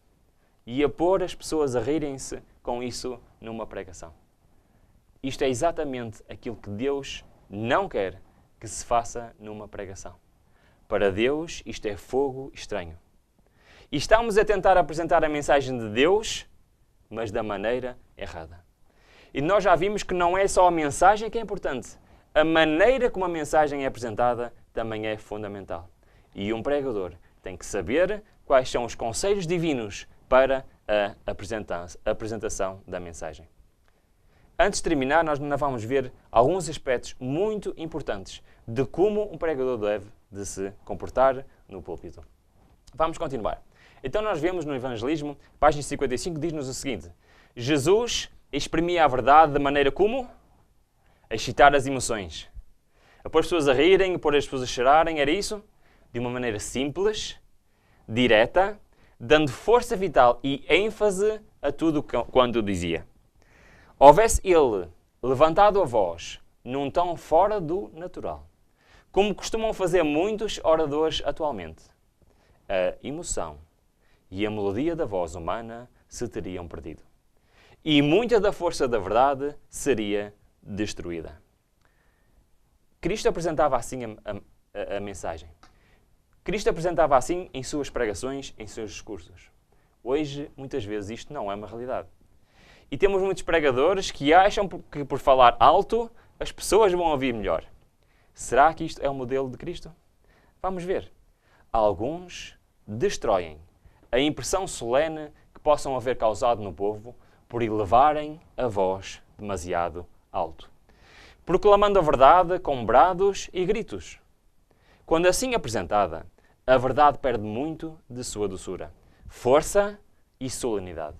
e a pôr as pessoas a rirem-se com isso numa pregação. Isto é exatamente aquilo que Deus não quer que se faça numa pregação. Para Deus, isto é fogo estranho. E estamos a tentar apresentar a mensagem de Deus, mas da maneira errada. E nós já vimos que não é só a mensagem que é importante. A maneira como a mensagem é apresentada também é fundamental. E um pregador tem que saber quais são os conselhos divinos para a apresentação da mensagem. Antes de terminar, nós ainda vamos ver alguns aspectos muito importantes de como um pregador deve de se comportar no púlpito. Vamos continuar. Então nós vemos no Evangelismo, página 55, diz-nos o seguinte: Jesus exprimia a verdade de maneira como? A excitar as emoções. A pôr as pessoas a rirem, a pôr as pessoas a chorarem, era isso? De uma maneira simples, direta, dando força vital e ênfase a tudo quanto dizia. Houvesse ele levantado a voz num tom fora do natural, como costumam fazer muitos oradores atualmente, a emoção e a melodia da voz humana se teriam perdido. E muita da força da verdade seria destruída. Cristo apresentava assim a mensagem. Cristo apresentava assim em suas pregações, em seus discursos. Hoje, muitas vezes, isto não é uma realidade. E temos muitos pregadores que acham que por falar alto as pessoas vão ouvir melhor. Será que isto é o modelo de Cristo? Vamos ver. Alguns destroem a impressão solene que possam haver causado no povo por elevarem a voz demasiado alto, proclamando a verdade com brados e gritos. Quando assim apresentada, a verdade perde muito de sua doçura, força e solenidade.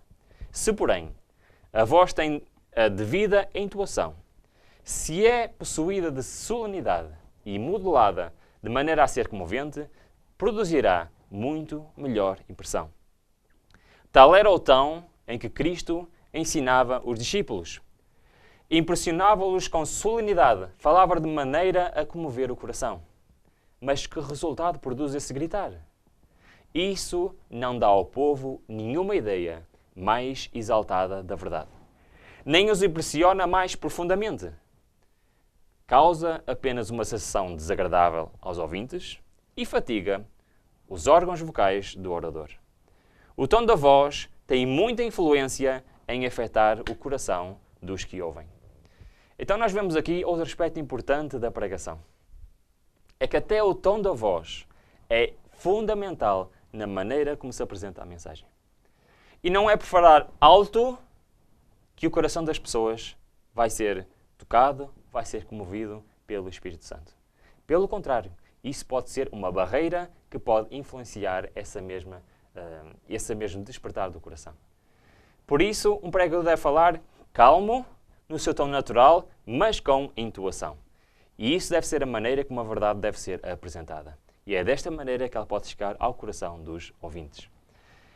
Se, porém, a voz tem a devida entoação, se é possuída de solenidade e modulada de maneira a ser comovente, produzirá muito melhor impressão. Tal era o tom em que Cristo ensinava os discípulos. Impressionava-los com solenidade, falava de maneira a comover o coração. Mas que resultado produz esse gritar? Isso não dá ao povo nenhuma ideia mais exaltada da verdade. Nem os impressiona mais profundamente. Causa apenas uma sensação desagradável aos ouvintes e fatiga os órgãos vocais do orador. O tom da voz tem muita influência em afetar o coração dos que ouvem. Então nós vemos aqui outro aspecto importante da pregação. É que até o tom da voz é fundamental na maneira como se apresenta a mensagem. E não é por falar alto que o coração das pessoas vai ser tocado, vai ser comovido pelo Espírito Santo. Pelo contrário, isso pode ser uma barreira que pode influenciar esse mesmo despertar do coração. Por isso, um pregador deve falar calmo, no seu tom natural, mas com entoação. E isso deve ser a maneira como a verdade deve ser apresentada. E é desta maneira que ela pode chegar ao coração dos ouvintes.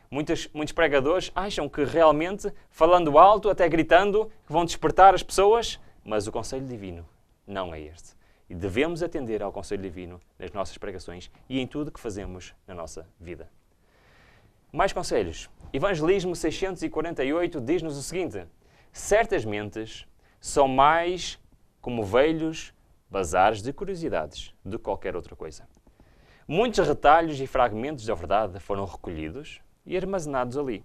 Muitos pregadores acham que realmente, falando alto, até gritando, que vão despertar as pessoas, mas o conselho divino não é este. E devemos atender ao conselho divino nas nossas pregações e em tudo que fazemos na nossa vida. Mais conselhos. Evangelismo 648 diz-nos o seguinte: certas mentes são mais como velhos bazares de curiosidades do que qualquer outra coisa. Muitos retalhos e fragmentos da verdade foram recolhidos e armazenados ali.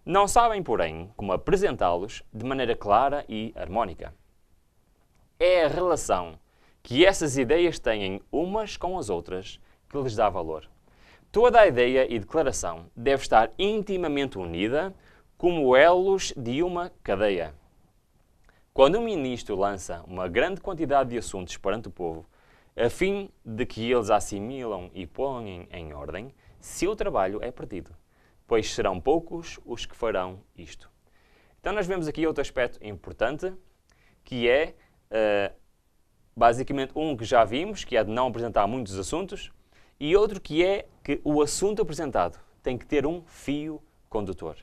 Não sabem, porém, como apresentá-los de maneira clara e harmónica. É a relação que essas ideias têm umas com as outras que lhes dá valor. Toda a ideia e declaração deve estar intimamente unida como elos de uma cadeia. Quando um ministro lança uma grande quantidade de assuntos perante o povo, a fim de que eles assimilam e ponham em ordem, seu trabalho é perdido, pois serão poucos os que farão isto. Então nós vemos aqui outro aspecto importante, que é, basicamente, um que já vimos, que é de não apresentar muitos assuntos, e outro que é que o assunto apresentado tem que ter um fio condutor.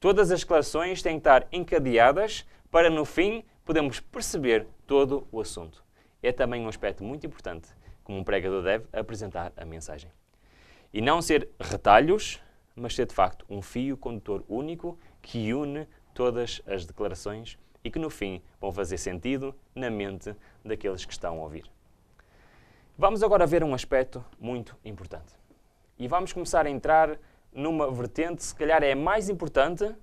Todas as declarações têm que estar encadeadas para, no fim, podermos perceber todo o assunto. É também um aspecto muito importante como um pregador deve apresentar a mensagem. E não ser retalhos, mas ser de facto um fio condutor único que une todas as declarações e que no fim vão fazer sentido na mente daqueles que estão a ouvir. Vamos agora ver um aspecto muito importante. E vamos começar a entrar numa vertente, se calhar é a mais importante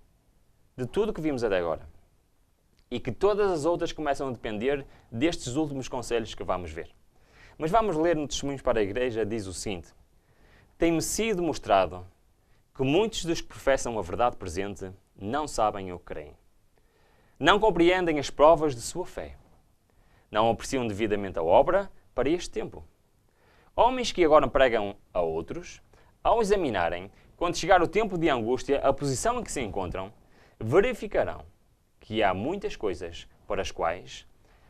de tudo que vimos até agora. E que todas as outras começam a depender destes últimos conselhos que vamos ver. Mas vamos ler no Testemunhos para a Igreja, diz o seguinte: tem-me sido mostrado que muitos dos que professam a verdade presente não sabem o que creem. Não compreendem as provas de sua fé. Não apreciam devidamente a obra para este tempo. Homens que agora pregam a outros, ao examinarem, quando chegar o tempo de angústia, a posição em que se encontram, verificarão que há muitas coisas para as quais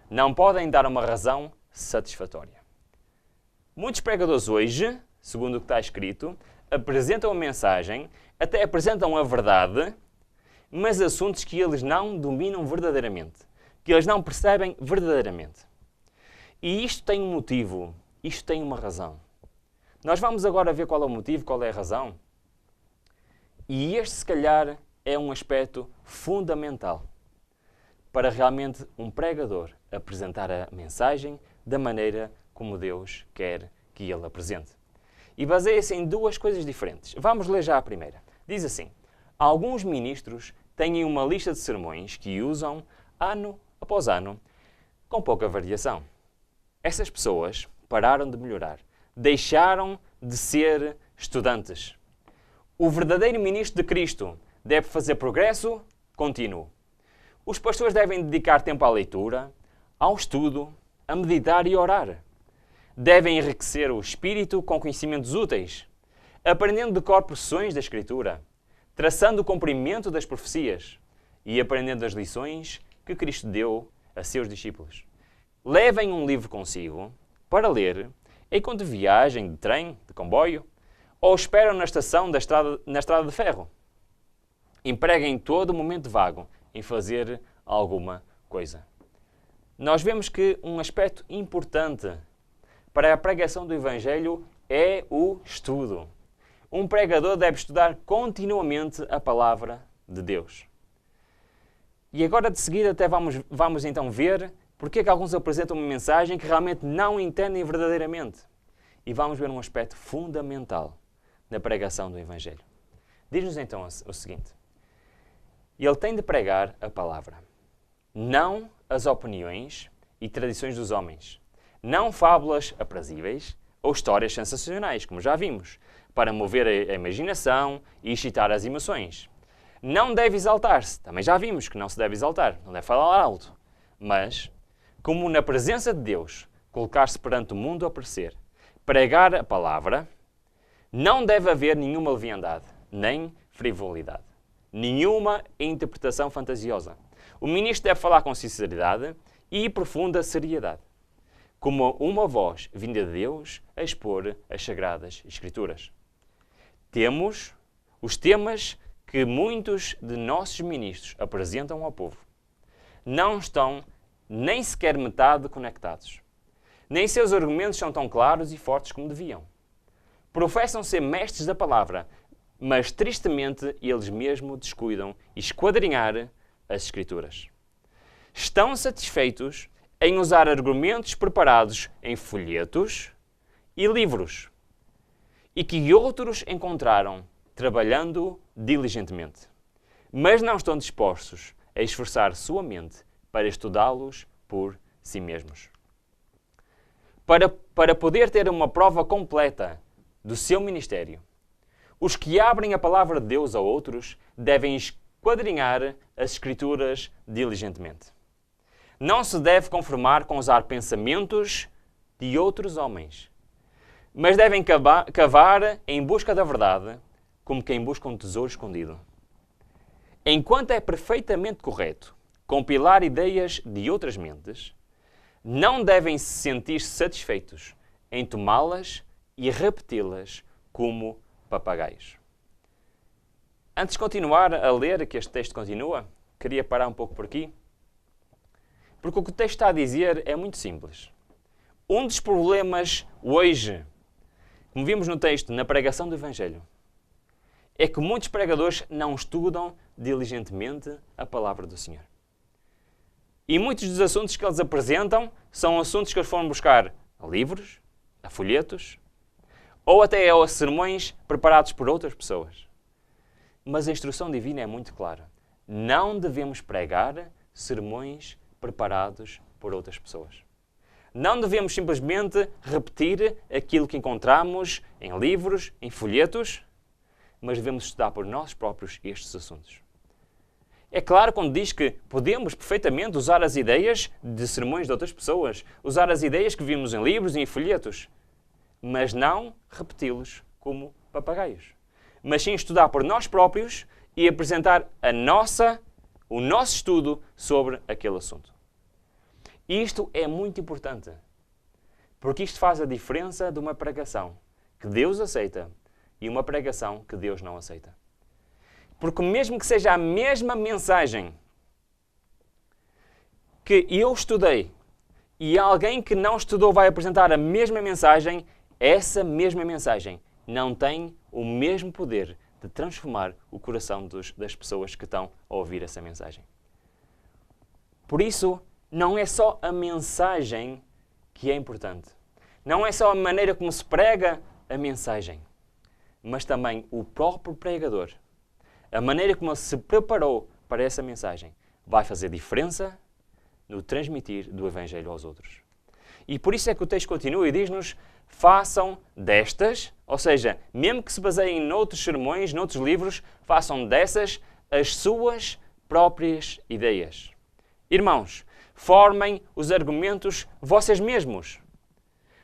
não podem dar uma razão satisfatória. Muitos pregadores hoje, segundo o que está escrito, apresentam a mensagem, até apresentam a verdade, mas assuntos que eles não dominam verdadeiramente, que eles não percebem verdadeiramente. E isto tem um motivo, isto tem uma razão. Nós vamos agora ver qual é o motivo, qual é a razão. E este, se calhar, é um aspecto fundamental para realmente um pregador apresentar a mensagem da maneira como Deus quer que ele apresente. E baseia-se em duas coisas diferentes. Vamos ler já a primeira. Diz assim: alguns ministros têm uma lista de sermões que usam ano após ano, com pouca variação. Essas pessoas pararam de melhorar, deixaram de ser estudantes. O verdadeiro ministro de Cristo deve fazer progresso contínuo. Os pastores devem dedicar tempo à leitura, ao estudo, a meditar e orar. Devem enriquecer o espírito com conhecimentos úteis, aprendendo de cor porções da Escritura, traçando o cumprimento das profecias e aprendendo as lições que Cristo deu a seus discípulos. Levem um livro consigo para ler enquanto viagem de trem, de comboio, ou esperam na estação na estrada de ferro. Empreguem todo o momento vago em fazer alguma coisa. Nós vemos que um aspecto importante para a pregação do Evangelho é o estudo. Um pregador deve estudar continuamente a palavra de Deus. E agora de seguida até vamos então ver porque é que alguns apresentam uma mensagem que realmente não entendem verdadeiramente. E vamos ver um aspecto fundamental na pregação do Evangelho. Diz-nos então o seguinte: ele tem de pregar a palavra, não as opiniões e tradições dos homens, não fábulas aprazíveis ou histórias sensacionais, como já vimos, para mover a imaginação e excitar as emoções. Não deve exaltar-se, também já vimos que não se deve exaltar, não deve falar alto, mas, como na presença de Deus, colocar-se perante o mundo a aparecer, pregar a palavra, não deve haver nenhuma leviandade, nem frivolidade, nenhuma interpretação fantasiosa. O ministro deve falar com sinceridade e profunda seriedade, como uma voz vinda de Deus a expor as Sagradas Escrituras. Temos os temas que muitos de nossos ministros apresentam ao povo. Não estão nem sequer metade conectados. Nem seus argumentos são tão claros e fortes como deviam. Professam ser mestres da palavra, mas tristemente eles mesmos descuidam esquadrinhar as Escrituras. Estão satisfeitos em usar argumentos preparados em folhetos e livros, e que outros encontraram trabalhando diligentemente, mas não estão dispostos a esforçar sua mente para estudá-los por si mesmos. Para poder ter uma prova completa do seu ministério, os que abrem a palavra de Deus a outros devem esquadrinhar as Escrituras diligentemente. Não se deve conformar com usar pensamentos de outros homens, mas devem cavar em busca da verdade, como quem busca um tesouro escondido. Enquanto é perfeitamente correto compilar ideias de outras mentes, não devem se sentir satisfeitos em tomá-las e repeti-las como papagaios. Antes de continuar a ler, que este texto continua, queria parar um pouco por aqui, porque o que o texto está a dizer é muito simples. Um dos problemas hoje, como vimos no texto, na pregação do Evangelho, é que muitos pregadores não estudam diligentemente a palavra do Senhor. E muitos dos assuntos que eles apresentam são assuntos que eles foram buscar a livros, a folhetos, ou até a sermões preparados por outras pessoas. Mas a instrução divina é muito clara. Não devemos pregar sermões preparados por outras pessoas. Não devemos simplesmente repetir aquilo que encontramos em livros, em folhetos, mas devemos estudar por nós próprios estes assuntos. É claro quando diz que podemos perfeitamente usar as ideias de sermões de outras pessoas, usar as ideias que vimos em livros e em folhetos, mas não repeti-los como papagaios. Mas sim estudar por nós próprios e apresentar o nosso estudo sobre aquele assunto. Isto é muito importante, porque isto faz a diferença de uma pregação que Deus aceita e uma pregação que Deus não aceita. Porque mesmo que seja a mesma mensagem que eu estudei e alguém que não estudou vai apresentar a mesma mensagem, essa mesma mensagem não tem o mesmo poder de transformar o coração das pessoas que estão a ouvir essa mensagem. Por isso, não é só a mensagem que é importante. Não é só a maneira como se prega a mensagem, mas também o próprio pregador. A maneira como ele se preparou para essa mensagem vai fazer diferença no transmitir do Evangelho aos outros. E por isso é que o texto continua e diz-nos: façam destas, ou seja, mesmo que se baseiem noutros sermões, noutros livros, façam dessas as suas próprias ideias. Irmãos, formem os argumentos vocês mesmos,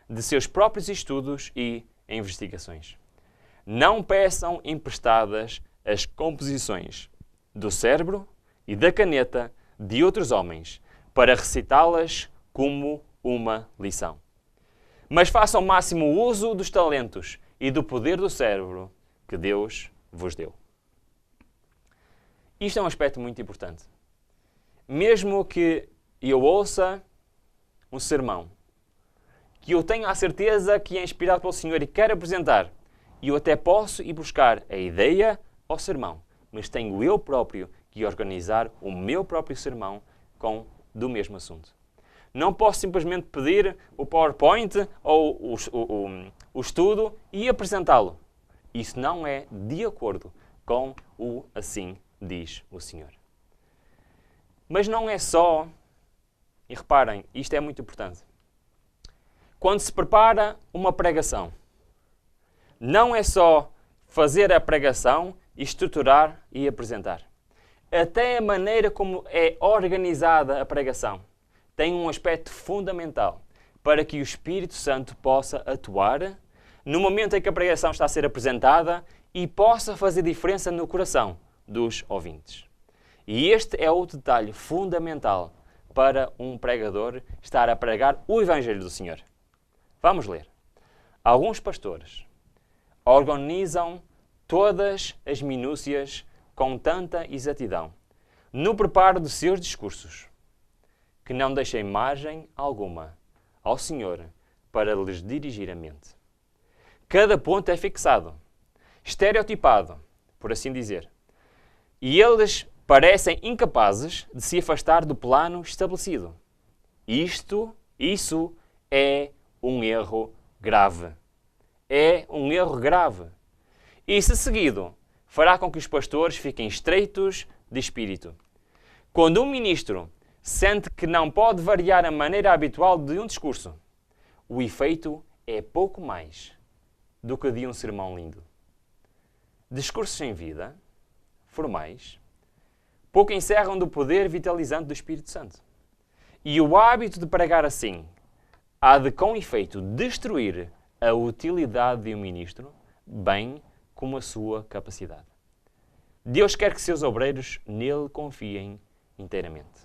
de seus próprios estudos e investigações. Não peçam emprestadas as composições do cérebro e da caneta de outros homens para recitá-las como uma lição. Mas façam o máximo uso dos talentos e do poder do cérebro que Deus vos deu. Isto é um aspecto muito importante. Mesmo que eu ouça um sermão, que eu tenha a certeza que é inspirado pelo Senhor e quero apresentar, e eu até posso ir buscar a ideia ao sermão, mas tenho eu próprio que organizar o meu próprio sermão do mesmo assunto. Não posso simplesmente pedir o PowerPoint ou o estudo e apresentá-lo. Isso não é de acordo com o assim diz o Senhor. Mas não é só, e reparem, isto é muito importante. Quando se prepara uma pregação, não é só fazer a pregação, estruturar e apresentar. Até a maneira como é organizada a pregação tem um aspecto fundamental para que o Espírito Santo possa atuar no momento em que a pregação está a ser apresentada e possa fazer diferença no coração dos ouvintes. E este é o detalhe fundamental para um pregador estar a pregar o Evangelho do Senhor. Vamos ler. Alguns pastores organizam todas as minúcias com tanta exatidão no preparo de seus discursos, que não deixem margem alguma ao Senhor para lhes dirigir a mente. Cada ponto é fixado, estereotipado, por assim dizer, e eles parecem incapazes de se afastar do plano estabelecido. Isso é um erro grave. É um erro grave. E, se seguido, fará com que os pastores fiquem estreitos de espírito. Quando um ministro sente que não pode variar a maneira habitual de um discurso, o efeito é pouco mais do que de um sermão lindo. Discursos sem vida, formais, pouco encerram do poder vitalizante do Espírito Santo. E o hábito de pregar assim há de, com efeito, destruir a utilidade de um ministro, bem como a sua capacidade. Deus quer que seus obreiros nele confiem inteiramente.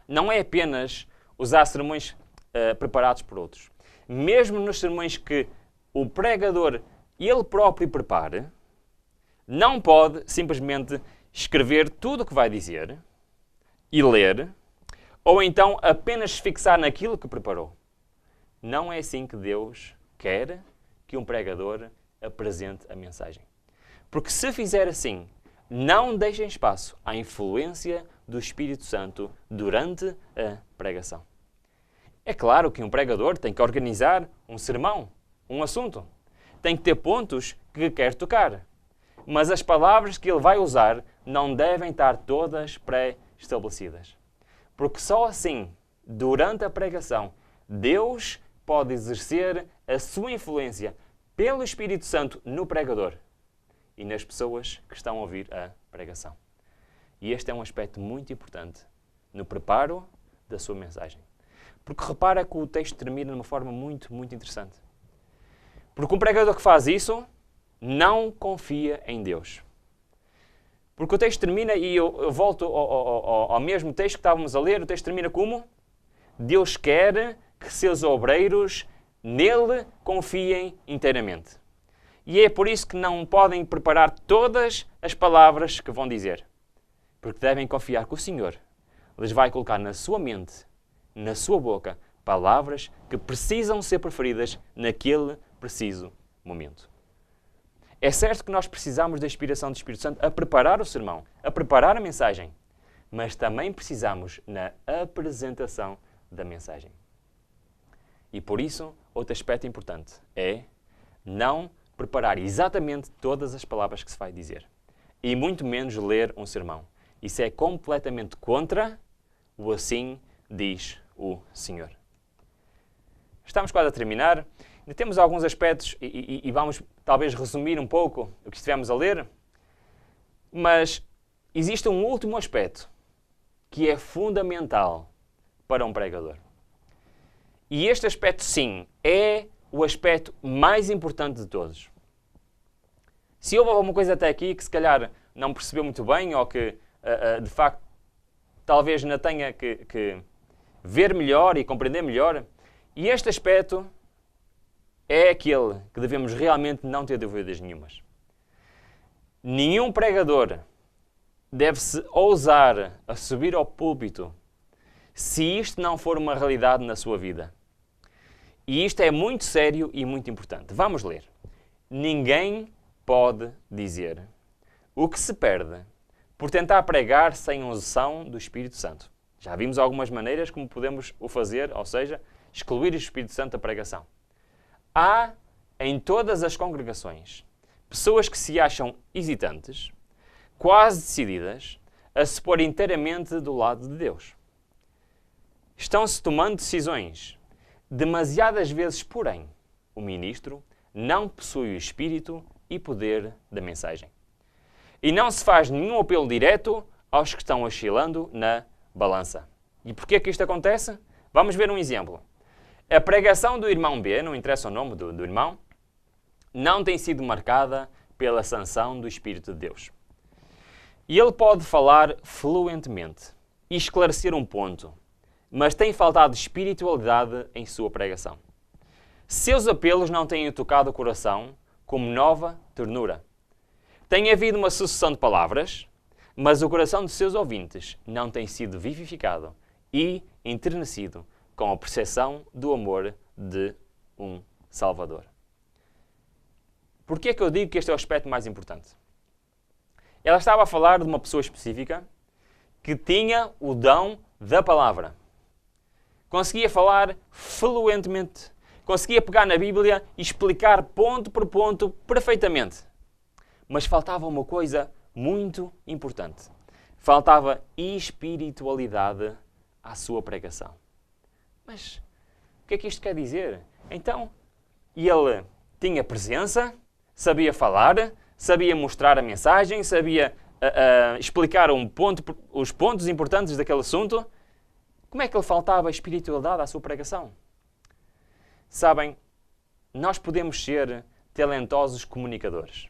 Não é apenas usar sermões preparados por outros. Mesmo nos sermões que o pregador ele próprio prepare, não pode simplesmente escrever tudo o que vai dizer e ler, ou então apenas fixar naquilo que preparou. Não é assim que Deus quer que um pregador apresente a mensagem. Porque se fizer assim, não deixem espaço à influência do Espírito Santo durante a pregação. É claro que um pregador tem que organizar um sermão, um assunto. Tem que ter pontos que quer tocar. Mas as palavras que ele vai usar não devem estar todas pré-estabelecidas. Porque só assim, durante a pregação, Deus pode exercer a sua influência pelo Espírito Santo no pregador e nas pessoas que estão a ouvir a pregação. E este é um aspecto muito importante no preparo da sua mensagem. Porque repara que o texto termina de uma forma muito, muito interessante. Porque um pregador que faz isso não confia em Deus. Porque o texto termina, e eu volto ao mesmo texto que estávamos a ler, o texto termina como? Deus quer que seus obreiros nele confiem inteiramente. E é por isso que não podem preparar todas as palavras que vão dizer. Porque devem confiar que o Senhor lhes vai colocar na sua mente, na sua boca, palavras que precisam ser preferidas naquele preciso momento. É certo que nós precisamos da inspiração do Espírito Santo a preparar o sermão, a preparar a mensagem, mas também precisamos na apresentação da mensagem. E por isso, outro aspecto importante é não preparar exatamente todas as palavras que se vai dizer. E muito menos ler um sermão. Isso é completamente contra o assim diz o Senhor. Estamos quase a terminar. Ainda temos alguns aspectos e vamos talvez resumir um pouco o que estivemos a ler. Mas existe um último aspecto que é fundamental para um pregador. E este aspecto, sim, é o aspecto mais importante de todos. Se houve alguma coisa até aqui que se calhar não percebeu muito bem ou que de facto, talvez ainda tenha que ver melhor e compreender melhor. E este aspecto é aquele que devemos realmente não ter dúvidas nenhumas. Nenhum pregador deve-se ousar a subir ao púlpito se isto não for uma realidade na sua vida. E isto é muito sério e muito importante. Vamos ler. Ninguém pode dizer o que se perde por tentar pregar sem unção do Espírito Santo. Já vimos algumas maneiras como podemos o fazer, ou seja, excluir o Espírito Santo da pregação. Há em todas as congregações pessoas que se acham hesitantes, quase decididas, a se pôr inteiramente do lado de Deus. Estão-se tomando decisões. Demasiadas vezes, porém, o ministro não possui o espírito e poder da mensagem. E não se faz nenhum apelo direto aos que estão oscilando na balança. E porquê que isto acontece? Vamos ver um exemplo. A pregação do irmão B, não interessa o nome do irmão, não tem sido marcada pela sanção do Espírito de Deus. E ele pode falar fluentemente e esclarecer um ponto, mas tem faltado espiritualidade em sua pregação. Seus apelos não têm tocado o coração como nova ternura. Tem havido uma sucessão de palavras, mas o coração de seus ouvintes não tem sido vivificado e enternecido com a percepção do amor de um Salvador. Por que é que eu digo que este é o aspecto mais importante? Ela estava a falar de uma pessoa específica que tinha o dom da palavra. Conseguia falar fluentemente. Conseguia pegar na Bíblia e explicar ponto por ponto perfeitamente. Mas faltava uma coisa muito importante. Faltava espiritualidade à sua pregação. Mas o que é que isto quer dizer? Então, ele tinha presença, sabia falar, sabia mostrar a mensagem, sabia explicar os pontos importantes daquele assunto. Como é que lhe faltava espiritualidade à sua pregação? Sabem, nós podemos ser talentosos comunicadores.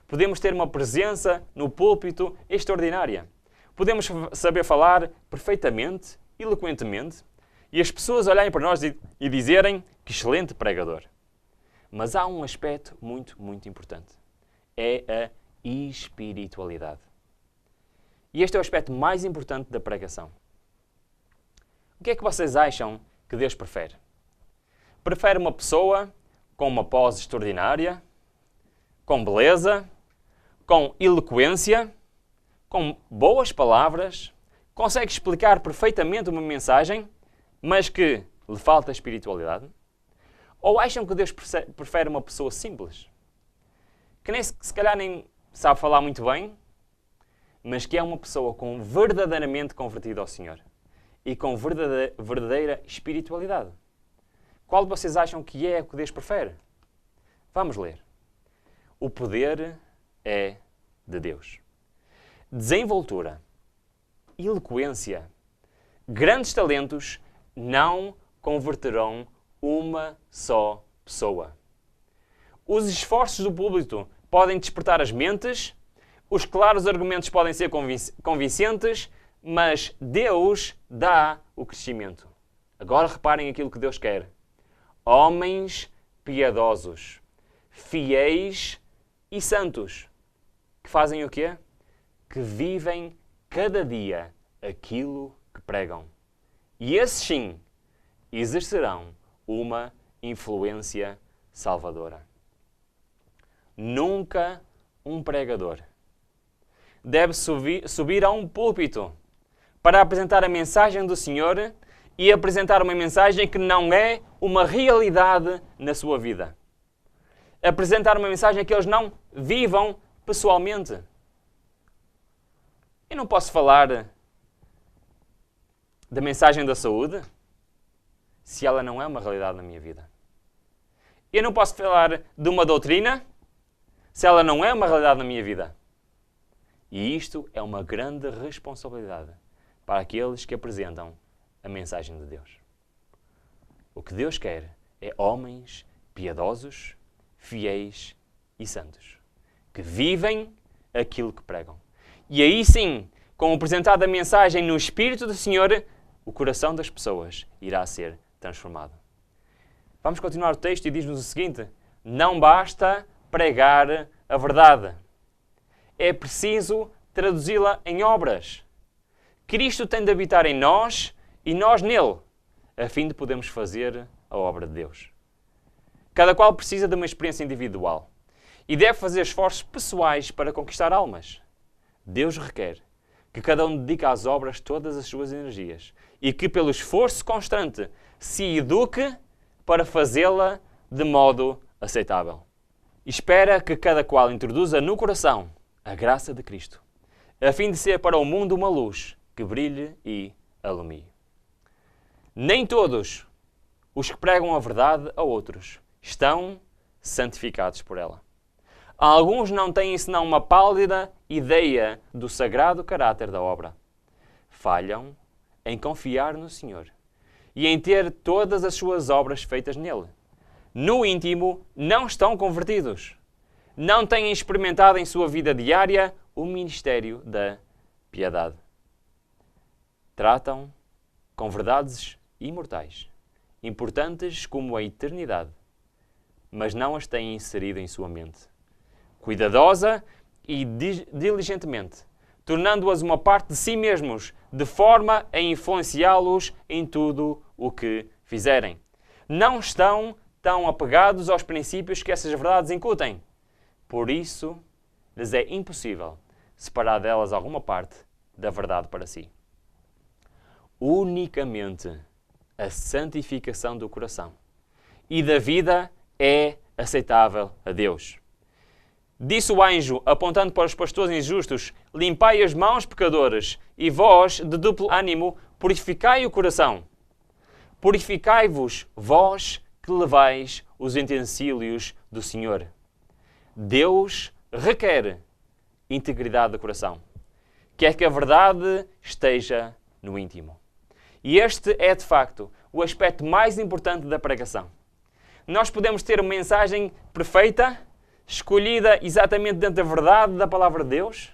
Podemos ter uma presença no púlpito extraordinária. Podemos saber falar perfeitamente, eloquentemente, e as pessoas olharem para nós e dizerem que excelente pregador. Mas há um aspecto muito, muito importante. É a espiritualidade. E este é o aspecto mais importante da pregação. O que é que vocês acham que Deus prefere? Prefere uma pessoa com uma pose extraordinária, com beleza, com eloquência, com boas palavras, consegue explicar perfeitamente uma mensagem, mas que lhe falta espiritualidade? Ou acham que Deus prefere uma pessoa simples, que se calhar nem sabe falar muito bem, mas que é uma pessoa verdadeiramente convertida ao Senhor e com verdadeira espiritualidade? Qual de vocês acham que é o que Deus prefere? Vamos ler. O poder é de Deus. Desenvoltura, eloquência, grandes talentos não converterão uma só pessoa. Os esforços do púlpito podem despertar as mentes, os claros argumentos podem ser convincentes, mas Deus dá o crescimento. Agora reparem aquilo que Deus quer. Homens piedosos, fiéis e santos, que fazem o quê? Que vivem cada dia aquilo que pregam. E esses sim exercerão uma influência salvadora. Nunca um pregador deve subir a um púlpito para apresentar a mensagem do Senhor e apresentar uma mensagem que não é uma realidade na sua vida. Apresentar uma mensagem que eles não vivam pessoalmente. Eu não posso falar da mensagem da saúde se ela não é uma realidade na minha vida. Eu não posso falar de uma doutrina se ela não é uma realidade na minha vida. E isto é uma grande responsabilidade para aqueles que apresentam a mensagem de Deus. O que Deus quer é homens piedosos, fiéis e santos, que vivem aquilo que pregam. E aí sim, com o apresentar da mensagem no Espírito do Senhor, o coração das pessoas irá ser transformado. Vamos continuar o texto e diz-nos o seguinte: não basta pregar a verdade. É preciso traduzi-la em obras. Cristo tem de habitar em nós e nós nele, a fim de podermos fazer a obra de Deus. Cada qual precisa de uma experiência individual e deve fazer esforços pessoais para conquistar almas. Deus requer que cada um dedique às obras todas as suas energias e que, pelo esforço constante, se eduque para fazê-la de modo aceitável. Espera que cada qual introduza no coração a graça de Cristo, a fim de ser para o mundo uma luz que brilhe e alumie. Nem todos os que pregam a verdade a outros estão santificados por ela. Alguns não têm senão uma pálida ideia do sagrado caráter da obra. Falham em confiar no Senhor e em ter todas as suas obras feitas nele. No íntimo, não estão convertidos. Não têm experimentado em sua vida diária o ministério da piedade. Tratam com verdades imortais, importantes como a eternidade, mas não as têm inserido em sua mente, cuidadosa e diligentemente, tornando-as uma parte de si mesmos, de forma a influenciá-los em tudo o que fizerem. Não estão tão apegados aos princípios que essas verdades incutem. Por isso, lhes é impossível separar delas alguma parte da verdade para si. Unicamente a santificação do coração e da vida é aceitável a Deus. Disse o anjo, apontando para os pastores injustos: limpai as mãos, pecadores, e vós, de duplo ânimo, purificai o coração. Purificai-vos, vós que levais os utensílios do Senhor. Deus requer integridade do coração. Quer que a verdade esteja no íntimo. E este é, de facto, o aspecto mais importante da pregação. Nós podemos ter uma mensagem perfeita, escolhida exatamente dentro da verdade da palavra de Deus.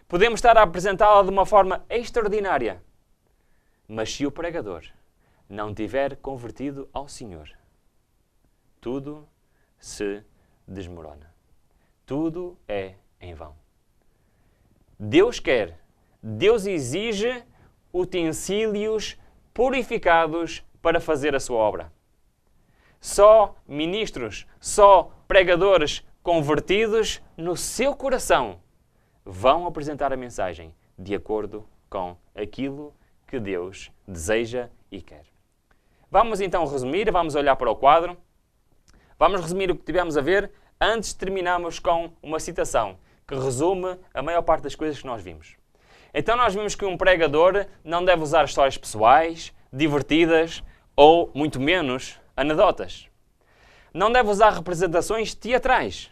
Podemos estar a apresentá-la de uma forma extraordinária. Mas se o pregador não tiver convertido ao Senhor, tudo se desmorona. Tudo é em vão. Deus quer, Deus exige utensílios purificados para fazer a sua obra. Só ministros, só pregadores convertidos no seu coração vão apresentar a mensagem de acordo com aquilo que Deus deseja e quer. Vamos então resumir, vamos olhar para o quadro. Vamos resumir o que tivemos a ver antes de terminarmos com uma citação que resume a maior parte das coisas que nós vimos. Então nós vimos que um pregador não deve usar histórias pessoais, divertidas ou, muito menos, anedotas. Não deve usar representações teatrais.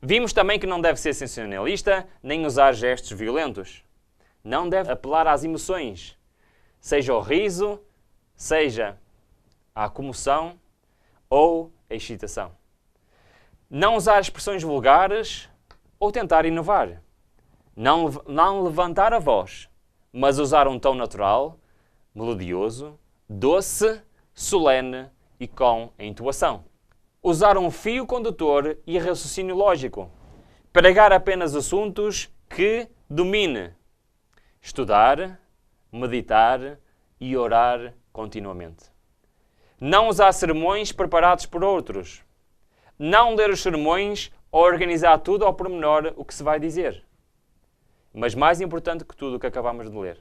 Vimos também que não deve ser sensacionalista nem usar gestos violentos. Não deve apelar às emoções, seja o riso, seja a comoção ou a excitação. Não usar expressões vulgares ou tentar inovar. Não levantar a voz, mas usar um tom natural, melodioso, doce, solene e com a intuação. Usar um fio condutor e raciocínio lógico. Pregar apenas assuntos que domine. Estudar, meditar e orar continuamente. Não usar sermões preparados por outros. Não ler os sermões ou organizar tudo ao pormenor o que se vai dizer. Mas mais importante que tudo o que acabamos de ler,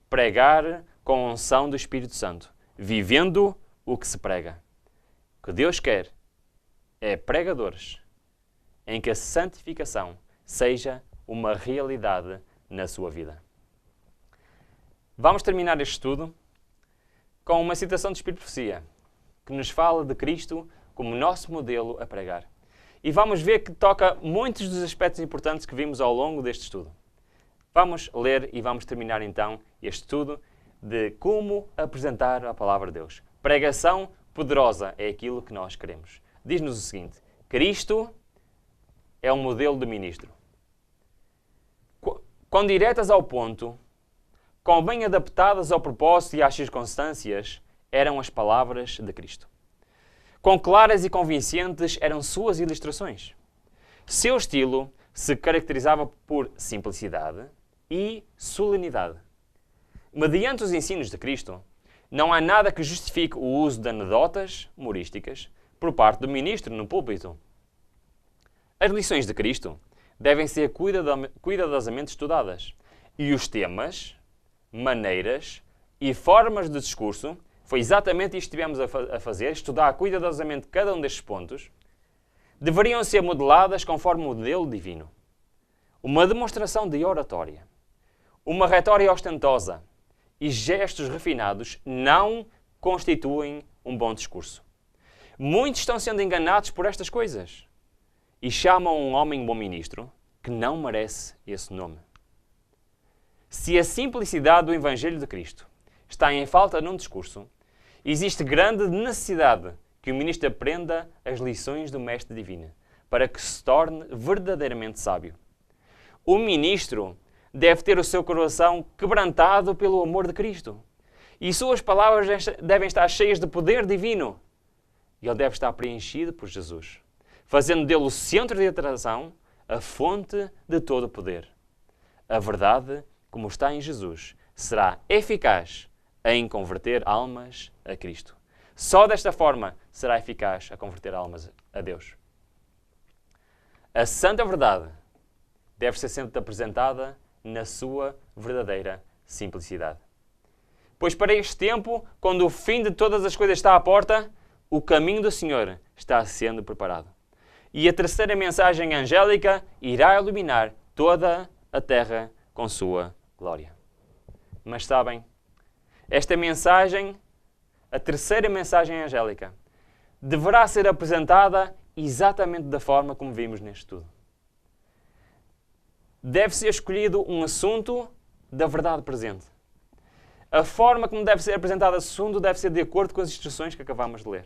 pregar com a unção do Espírito Santo, vivendo o que se prega. O que Deus quer é pregadores em que a santificação seja uma realidade na sua vida. Vamos terminar este estudo com uma citação de Espírito de Profecia, que nos fala de Cristo como nosso modelo a pregar. E vamos ver que toca muitos dos aspectos importantes que vimos ao longo deste estudo. Vamos ler e vamos terminar então este estudo de como apresentar a palavra de Deus. Pregação poderosa é aquilo que nós queremos. Diz-nos o seguinte: Cristo é um modelo de ministro. quão diretas ao ponto, quão bem adaptadas ao propósito e às circunstâncias eram as palavras de Cristo. Quão claras e convincentes eram suas ilustrações. Seu estilo se caracterizava por simplicidade e solenidade. Mediante os ensinos de Cristo, não há nada que justifique o uso de anedotas humorísticas por parte do ministro no púlpito. As lições de Cristo devem ser cuidadosamente estudadas e os temas, maneiras e formas de discurso, foi exatamente isto que estivemos a fazer, estudar cuidadosamente cada um destes pontos, deveriam ser modeladas conforme o modelo divino. Uma demonstração de oratória, uma retória ostentosa e gestos refinados não constituem um bom discurso. Muitos estão sendo enganados por estas coisas e chamam um homem bom ministro que não merece esse nome. Se a simplicidade do Evangelho de Cristo está em falta num discurso, existe grande necessidade que o ministro aprenda as lições do Mestre Divino, para que se torne verdadeiramente sábio. O ministro deve ter o seu coração quebrantado pelo amor de Cristo, e suas palavras devem estar cheias de poder divino. E ele deve estar preenchido por Jesus, fazendo dele o centro de atração, a fonte de todo o poder. A verdade, como está em Jesus, será eficaz em converter almas a Cristo. Só desta forma será eficaz a converter almas a Deus. A santa verdade deve ser sempre apresentada na sua verdadeira simplicidade. Pois para este tempo, quando o fim de todas as coisas está à porta, o caminho do Senhor está sendo preparado. E a terceira mensagem angélica irá iluminar toda a terra com sua glória. Mas sabem, esta mensagem, a terceira mensagem angélica, deverá ser apresentada exatamente da forma como vimos neste estudo. Deve ser escolhido um assunto da verdade presente. A forma como deve ser apresentado esse assunto deve ser de acordo com as instruções que acabamos de ler.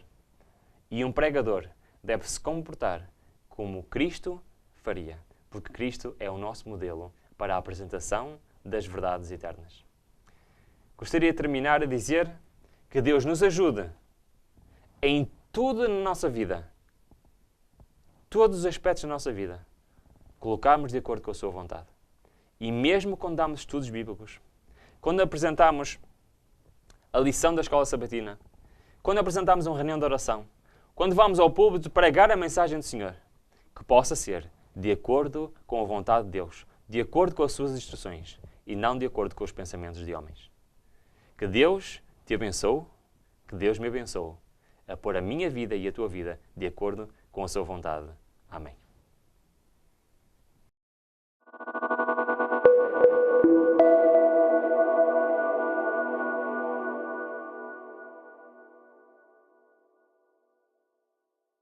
E um pregador deve se comportar como Cristo faria, porque Cristo é o nosso modelo para a apresentação das verdades eternas. Gostaria de terminar a dizer que Deus nos ajude em tudo na nossa vida, todos os aspectos da nossa vida, colocarmos de acordo com a sua vontade. E mesmo quando damos estudos bíblicos, quando apresentamos a lição da escola sabatina, quando apresentamos uma reunião de oração, quando vamos ao púlpito pregar a mensagem do Senhor, que possa ser de acordo com a vontade de Deus, de acordo com as suas instruções e não de acordo com os pensamentos de homens. Que Deus te abençoe, que Deus me abençoe a pôr a minha vida e a tua vida de acordo com a sua vontade. Amém.